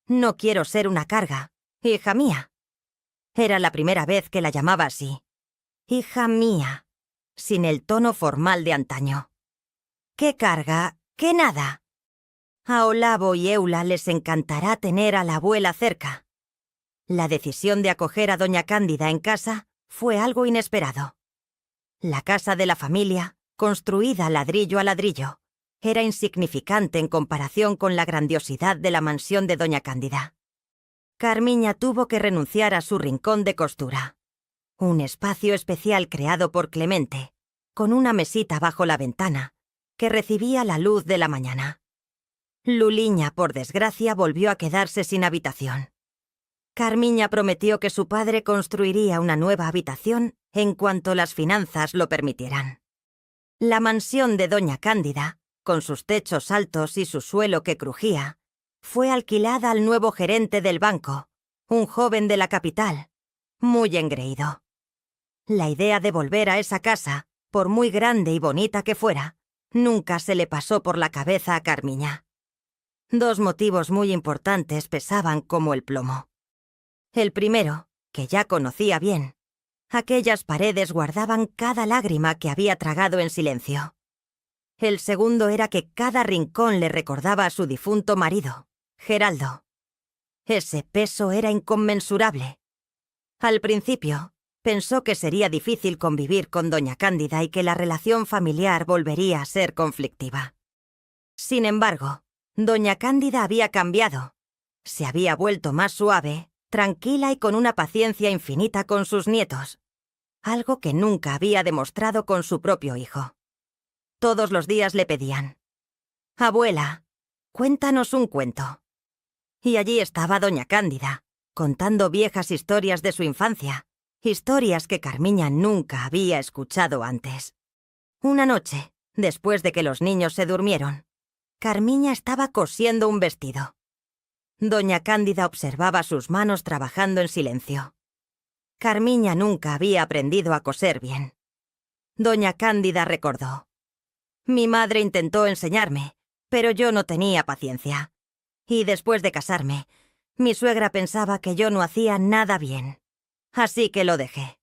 «No quiero ser una carga, hija mía». Era la primera vez que la llamaba así. «Hija mía», sin el tono formal de antaño. «¿Qué carga? ¿Qué nada? A Olavo y Eula les encantará tener a la abuela cerca». La decisión de acoger a doña Cándida en casa fue algo inesperado. La casa de la familia, construida ladrillo a ladrillo, era insignificante en comparación con la grandiosidad de la mansión de doña Cándida. Carmiña tuvo que renunciar a su rincón de costura, un espacio especial creado por Clemente, con una mesita bajo la ventana, que recibía la luz de la mañana. Luliña, por desgracia, volvió a quedarse sin habitación. Carmiña prometió que su padre construiría una nueva habitación en cuanto las finanzas lo permitieran. La mansión de doña Cándida, con sus techos altos y su suelo que crujía, fue alquilada al nuevo gerente del banco, un joven de la capital, muy engreído. La idea de volver a esa casa, por muy grande y bonita que fuera, nunca se le pasó por la cabeza a Carmiña. 2 motivos muy importantes pesaban como el plomo. El primero, que ya conocía bien. Aquellas paredes guardaban cada lágrima que había tragado en silencio. El segundo era que cada rincón le recordaba a su difunto marido, Geraldo. Ese peso era inconmensurable. Al principio, pensó que sería difícil convivir con doña Cándida y que la relación familiar volvería a ser conflictiva. Sin embargo, doña Cándida había cambiado. Se había vuelto más suave, tranquila y con una paciencia infinita con sus nietos, algo que nunca había demostrado con su propio hijo. Todos los días le pedían: «Abuela, cuéntanos un cuento». Y allí estaba doña Cándida, contando viejas historias de su infancia, historias que Carmiña nunca había escuchado antes. Una noche, después de que los niños se durmieron, Carmiña estaba cosiendo un vestido. Doña Cándida observaba sus manos trabajando en silencio. Carmiña nunca había aprendido a coser bien. Doña Cándida recordó: mi madre intentó enseñarme, pero yo no tenía paciencia. Y después de casarme, mi suegra pensaba que yo no hacía nada bien. Así que lo dejé.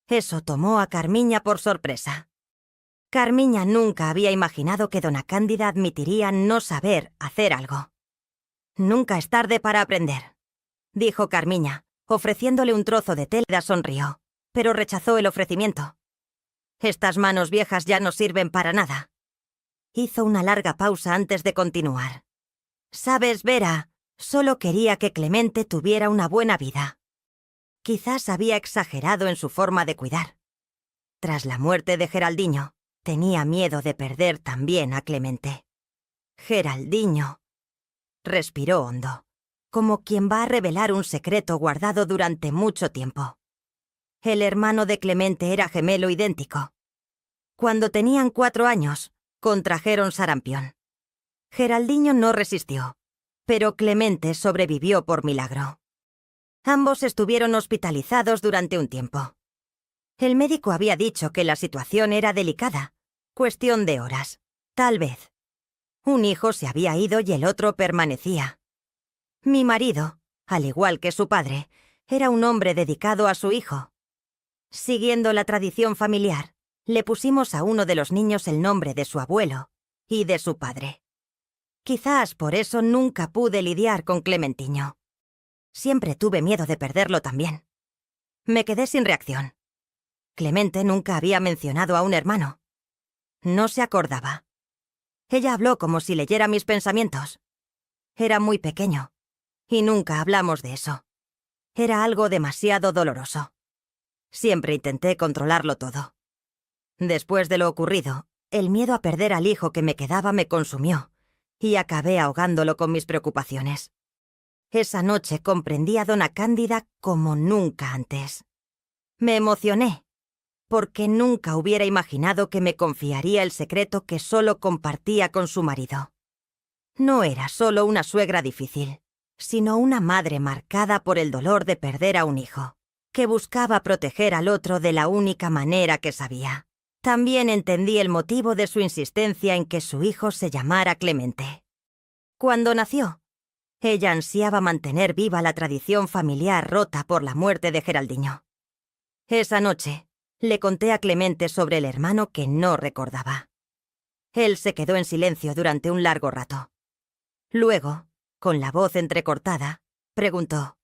Eso tomó a Carmiña por sorpresa. Carmiña nunca había imaginado que doña Cándida admitiría no saber hacer algo. «Nunca es tarde para aprender», dijo Carmiña, ofreciéndole un trozo de tela. Sonrió, pero rechazó el ofrecimiento. «Estas manos viejas ya no sirven para nada». Hizo una larga pausa antes de continuar. «Sabes, Vera, solo quería que Clemente tuviera una buena vida». Quizás había exagerado en su forma de cuidar. Tras la muerte de Geraldiño, tenía miedo de perder también a Clemente. Geraldiño. Respiró hondo, como quien va a revelar un secreto guardado durante mucho tiempo. El hermano de Clemente era gemelo idéntico. Cuando tenían 4 años, contrajeron sarampión. Geraldiño no resistió, pero Clemente sobrevivió por milagro. Ambos estuvieron hospitalizados durante un tiempo. El médico había dicho que la situación era delicada, cuestión de horas, tal vez. Un hijo se había ido y el otro permanecía. Mi marido, al igual que su padre, era un hombre dedicado a su hijo. Siguiendo la tradición familiar, le pusimos a uno de los niños el nombre de su abuelo y de su padre. Quizás por eso nunca pude lidiar con Clementiño. Siempre tuve miedo de perderlo también. Me quedé sin reacción. Clemente nunca había mencionado a un hermano. No se acordaba. Ella habló como si leyera mis pensamientos. Era muy pequeño, y nunca hablamos de eso. Era algo demasiado doloroso. Siempre intenté controlarlo todo. Después de lo ocurrido, el miedo a perder al hijo que me quedaba me consumió, y acabé ahogándolo con mis preocupaciones. Esa noche comprendí a doña Cándida como nunca antes. Me emocioné, porque nunca hubiera imaginado que me confiaría el secreto que solo compartía con su marido. No era solo una suegra difícil, sino una madre marcada por el dolor de perder a un hijo, que buscaba proteger al otro de la única manera que sabía. También entendí el motivo de su insistencia en que su hijo se llamara Clemente. Cuando nació, ella ansiaba mantener viva la tradición familiar rota por la muerte de Geraldiño. Esa noche, le conté a Clemente sobre el hermano que no recordaba. Él se quedó en silencio durante un largo rato. Luego, con la voz entrecortada, preguntó: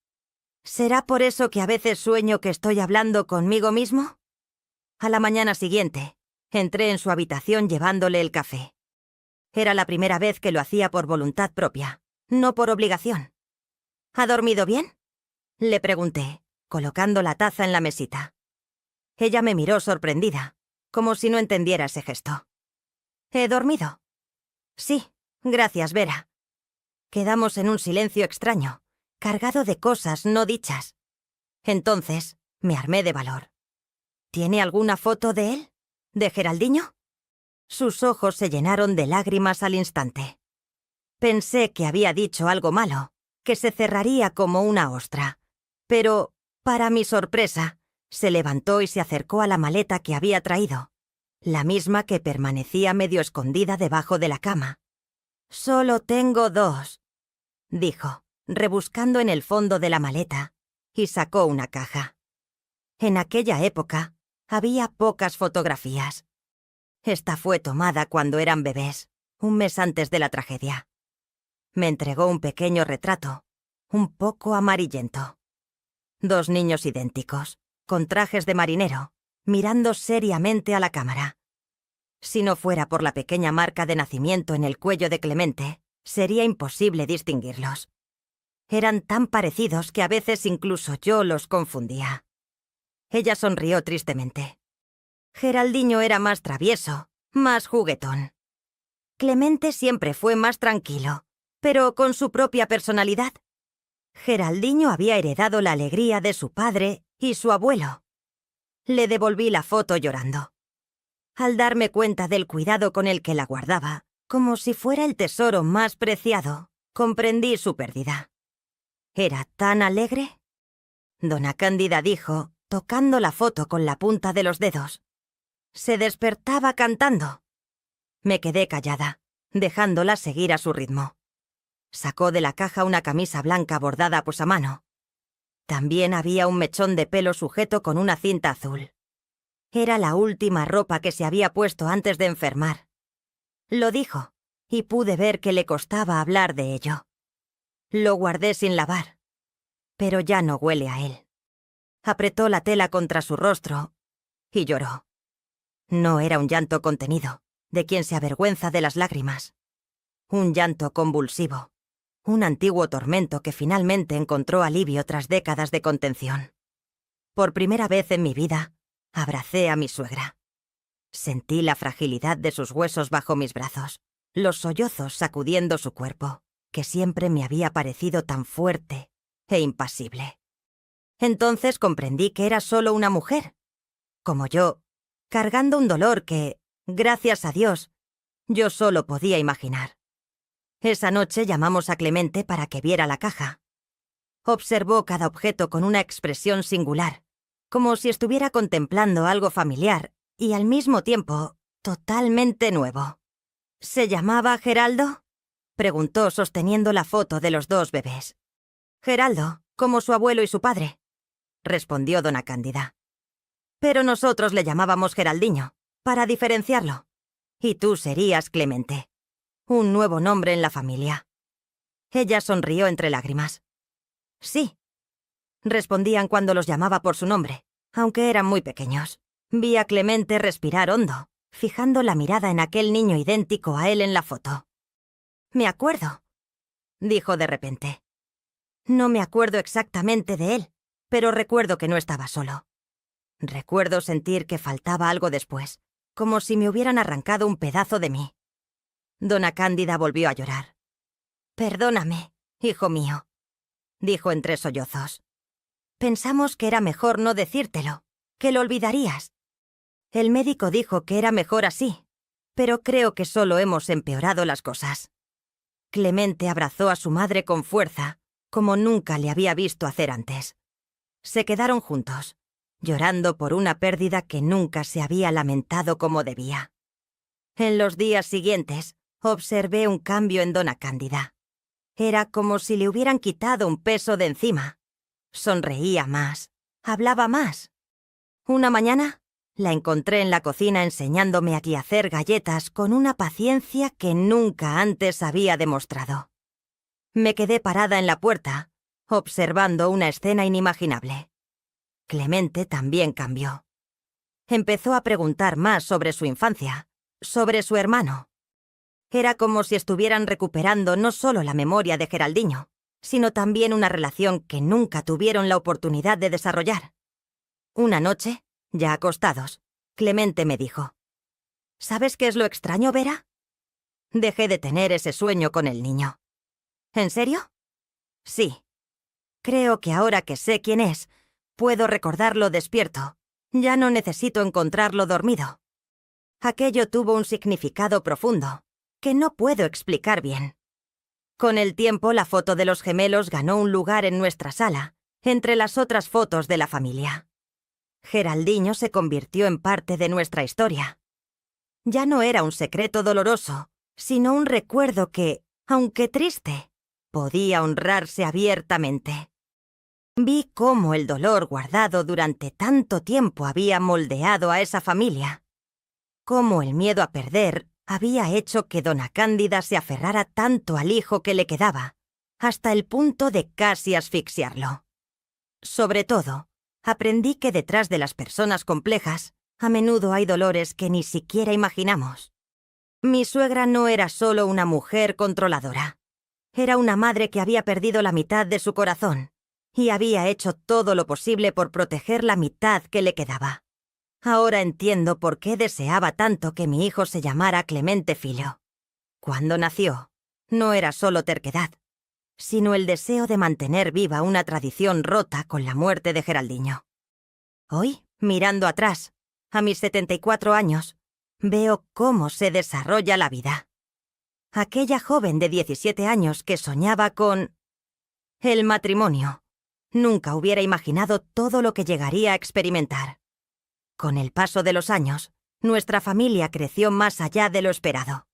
¿será por eso que a veces sueño que estoy hablando conmigo mismo? A la mañana siguiente, entré en su habitación llevándole el café. Era la primera vez que lo hacía por voluntad propia, no por obligación. ¿Ha dormido bien?, le pregunté, colocando la taza en la mesita. Ella me miró sorprendida, como si no entendiera ese gesto. ¿He dormido? Sí, gracias, Vera. Quedamos en un silencio extraño, cargado de cosas no dichas. Entonces, me armé de valor. ¿Tiene alguna foto de él? ¿De Geraldiño? Sus ojos se llenaron de lágrimas al instante. Pensé que había dicho algo malo, que se cerraría como una ostra. Pero, para mi sorpresa, se levantó y se acercó a la maleta que había traído, la misma que permanecía medio escondida debajo de la cama. «Solo tengo 2», dijo, rebuscando en el fondo de la maleta, y sacó una caja. En aquella época, había pocas fotografías. Esta fue tomada cuando eran bebés, un mes antes de la tragedia. Me entregó un pequeño retrato, un poco amarillento. 2 niños idénticos, con trajes de marinero, mirando seriamente a la cámara. Si no fuera por la pequeña marca de nacimiento en el cuello de Clemente, sería imposible distinguirlos. Eran tan parecidos que a veces incluso yo los confundía. Ella sonrió tristemente. Geraldiño era más travieso, más juguetón. Clemente siempre fue más tranquilo, pero con su propia personalidad. Geraldiño había heredado la alegría de su padre y su abuelo. Le devolví la foto llorando. Al darme cuenta del cuidado con el que la guardaba, como si fuera el tesoro más preciado, comprendí su pérdida. ¿Era tan alegre? Dona Cándida dijo, tocando la foto con la punta de los dedos. Se despertaba cantando. Me quedé callada, dejándola seguir a su ritmo. Sacó de la caja una camisa blanca bordada pues a mano. También había un mechón de pelo sujeto con una cinta azul. Era la última ropa que se había puesto antes de enfermar. Lo dijo, y pude ver que le costaba hablar de ello. Lo guardé sin lavar, pero ya no huele a él. Apretó la tela contra su rostro y lloró. No era un llanto contenido, de quien se avergüenza de las lágrimas. Un llanto convulsivo, un antiguo tormento que finalmente encontró alivio tras décadas de contención. Por primera vez en mi vida, abracé a mi suegra. Sentí la fragilidad de sus huesos bajo mis brazos, los sollozos sacudiendo su cuerpo, que siempre me había parecido tan fuerte e impasible. Entonces comprendí que era solo una mujer, como yo, cargando un dolor que, gracias a Dios, yo solo podía imaginar. Esa noche llamamos a Clemente para que viera la caja. Observó cada objeto con una expresión singular, como si estuviera contemplando algo familiar y al mismo tiempo totalmente nuevo. ¿Se llamaba Geraldo?, preguntó sosteniendo la foto de los dos bebés. Geraldo, como su abuelo y su padre, respondió dona Cándida. Pero nosotros le llamábamos Geraldiño, para diferenciarlo. Y tú serías Clemente. Un nuevo nombre en la familia. Ella sonrió entre lágrimas. Sí, respondían cuando los llamaba por su nombre, aunque eran muy pequeños. Vi a Clemente respirar hondo, fijando la mirada en aquel niño idéntico a él en la foto. Me acuerdo, dijo de repente. No me acuerdo exactamente de él, pero recuerdo que no estaba solo. Recuerdo sentir que faltaba algo después, como si me hubieran arrancado un pedazo de mí. Dona Cándida volvió a llorar. Perdóname, hijo mío, dijo entre sollozos. Pensamos que era mejor no decírtelo, que lo olvidarías. El médico dijo que era mejor así, pero creo que solo hemos empeorado las cosas. Clemente abrazó a su madre con fuerza, como nunca le había visto hacer antes. Se quedaron juntos, llorando por una pérdida que nunca se había lamentado como debía. En los días siguientes, observé un cambio en dona Cándida. Era como si le hubieran quitado un peso de encima. Sonreía más, hablaba más. Una mañana, la encontré en la cocina enseñándome a hacer galletas con una paciencia que nunca antes había demostrado. Me quedé parada en la puerta, observando una escena inimaginable. Clemente también cambió. Empezó a preguntar más sobre su infancia, sobre su hermano. Era como si estuvieran recuperando no solo la memoria de Geraldiño, sino también una relación que nunca tuvieron la oportunidad de desarrollar. Una noche, ya acostados, Clemente me dijo: ¿Sabes qué es lo extraño, Vera? Dejé de tener ese sueño con el niño. ¿En serio? Sí. Creo que ahora que sé quién es, puedo recordarlo despierto. Ya no necesito encontrarlo dormido. Aquello tuvo un significado profundo, que no puedo explicar bien. Con el tiempo, la foto de los gemelos ganó un lugar en nuestra sala, entre las otras fotos de la familia. Geraldiño se convirtió en parte de nuestra historia. Ya no era un secreto doloroso, sino un recuerdo que, aunque triste, podía honrarse abiertamente. Vi cómo el dolor guardado durante tanto tiempo había moldeado a esa familia. Cómo el miedo a perder había hecho que dona Cándida se aferrara tanto al hijo que le quedaba, hasta el punto de casi asfixiarlo. Sobre todo, aprendí que detrás de las personas complejas, a menudo hay dolores que ni siquiera imaginamos. Mi suegra no era solo una mujer controladora. Era una madre que había perdido la mitad de su corazón y había hecho todo lo posible por proteger la mitad que le quedaba. Ahora entiendo por qué deseaba tanto que mi hijo se llamara Clemente Filho. Cuando nació, no era solo terquedad, sino el deseo de mantener viva una tradición rota con la muerte de Geraldiño. Hoy, mirando atrás, a mis 74 años, veo cómo se desarrolla la vida. Aquella joven de 17 años que soñaba con el matrimonio. Nunca hubiera imaginado todo lo que llegaría a experimentar. Con el paso de los años, nuestra familia creció más allá de lo esperado.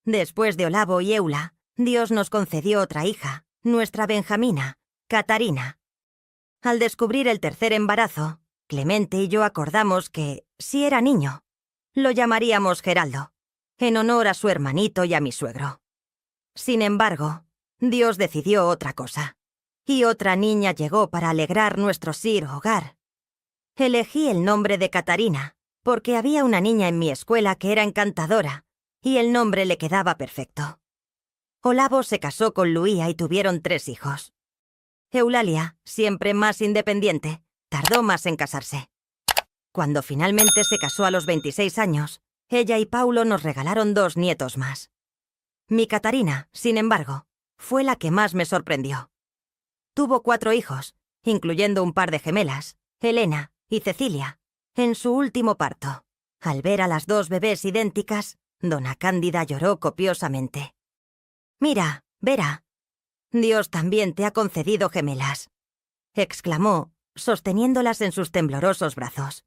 Después de Olavo y Eula, Dios nos concedió otra hija, nuestra Benjamina, Catarina. Al descubrir el tercer embarazo, Clemente y yo acordamos que, si era niño, lo llamaríamos Geraldo, en honor a su hermanito y a mi suegro. Sin embargo, Dios decidió otra cosa, y otra niña llegó para alegrar nuestro hogar. Elegí el nombre de Catarina, porque había una niña en mi escuela que era encantadora, y el nombre le quedaba perfecto. Olavo se casó con Luía y tuvieron 3 hijos. Eulalia, siempre más independiente, tardó más en casarse. Cuando finalmente se casó a los 26 años, ella y Paulo nos regalaron 2 nietos más. Mi Catarina, sin embargo, fue la que más me sorprendió. Tuvo 4 hijos, incluyendo un par de gemelas, Helena y Cecilia, en su último parto. Al ver a las 2 bebés idénticas, dona Cándida lloró copiosamente. «Mira, Vera, Dios también te ha concedido gemelas», exclamó, sosteniéndolas en sus temblorosos brazos.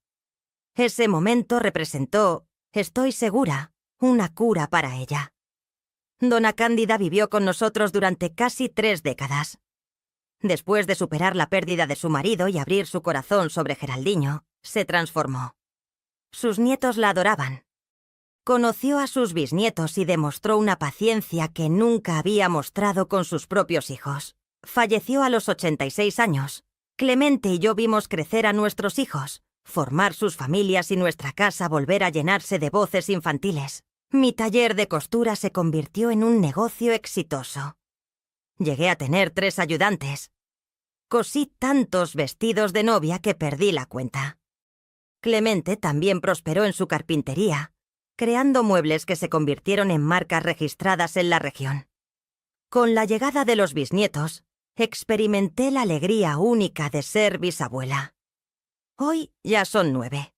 Ese momento representó, estoy segura, una cura para ella. Dona Cándida vivió con nosotros durante casi 3 décadas. Después de superar la pérdida de su marido y abrir su corazón sobre Geraldinho, se transformó. Sus nietos la adoraban. Conoció a sus bisnietos y demostró una paciencia que nunca había mostrado con sus propios hijos. Falleció a los 86 años. Clemente y yo vimos crecer a nuestros hijos, formar sus familias y nuestra casa volver a llenarse de voces infantiles. Mi taller de costura se convirtió en un negocio exitoso. Llegué a tener 3 ayudantes. Cosí tantos vestidos de novia que perdí la cuenta. Clemente también prosperó en su carpintería, creando muebles que se convirtieron en marcas registradas en la región. Con la llegada de los bisnietos, experimenté la alegría única de ser bisabuela. Hoy ya son 9.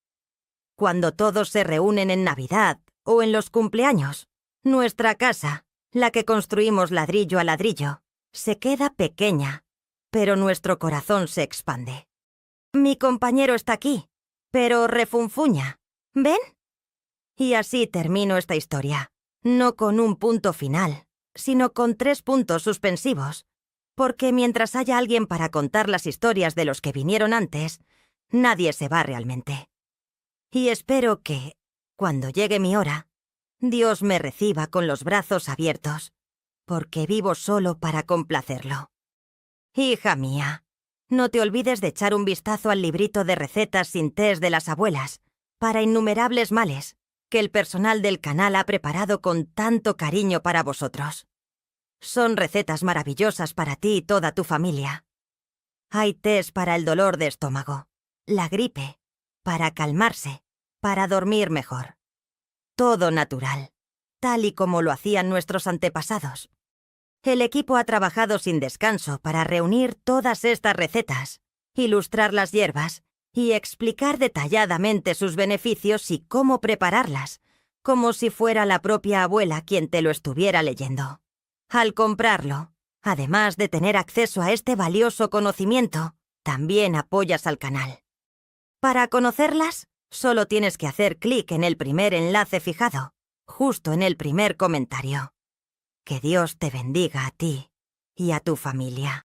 Cuando todos se reúnen en Navidad o en los cumpleaños, nuestra casa, la que construimos ladrillo a ladrillo, se queda pequeña, pero nuestro corazón se expande. Mi compañero está aquí, pero refunfuña. ¿Ven? Y así termino esta historia, no con un punto final, sino con 3 puntos suspensivos, porque mientras haya alguien para contar las historias de los que vinieron antes, nadie se va realmente. Y espero que, cuando llegue mi hora, Dios me reciba con los brazos abiertos, porque vivo solo para complacerlo. Hija mía, no te olvides de echar un vistazo al librito de recetas sin tés de las abuelas, para innumerables males, que el personal del canal ha preparado con tanto cariño para vosotros. Son recetas maravillosas para ti y toda tu familia. Hay tés para el dolor de estómago, la gripe, para calmarse, para dormir mejor. Todo natural, tal y como lo hacían nuestros antepasados. El equipo ha trabajado sin descanso para reunir todas estas recetas, ilustrar las hierbas y explicar detalladamente sus beneficios y cómo prepararlas, como si fuera la propia abuela quien te lo estuviera leyendo. Al comprarlo, además de tener acceso a este valioso conocimiento, también apoyas al canal. Para conocerlas, solo tienes que hacer clic en el primer enlace fijado, justo en el primer comentario. Que Dios te bendiga a ti y a tu familia.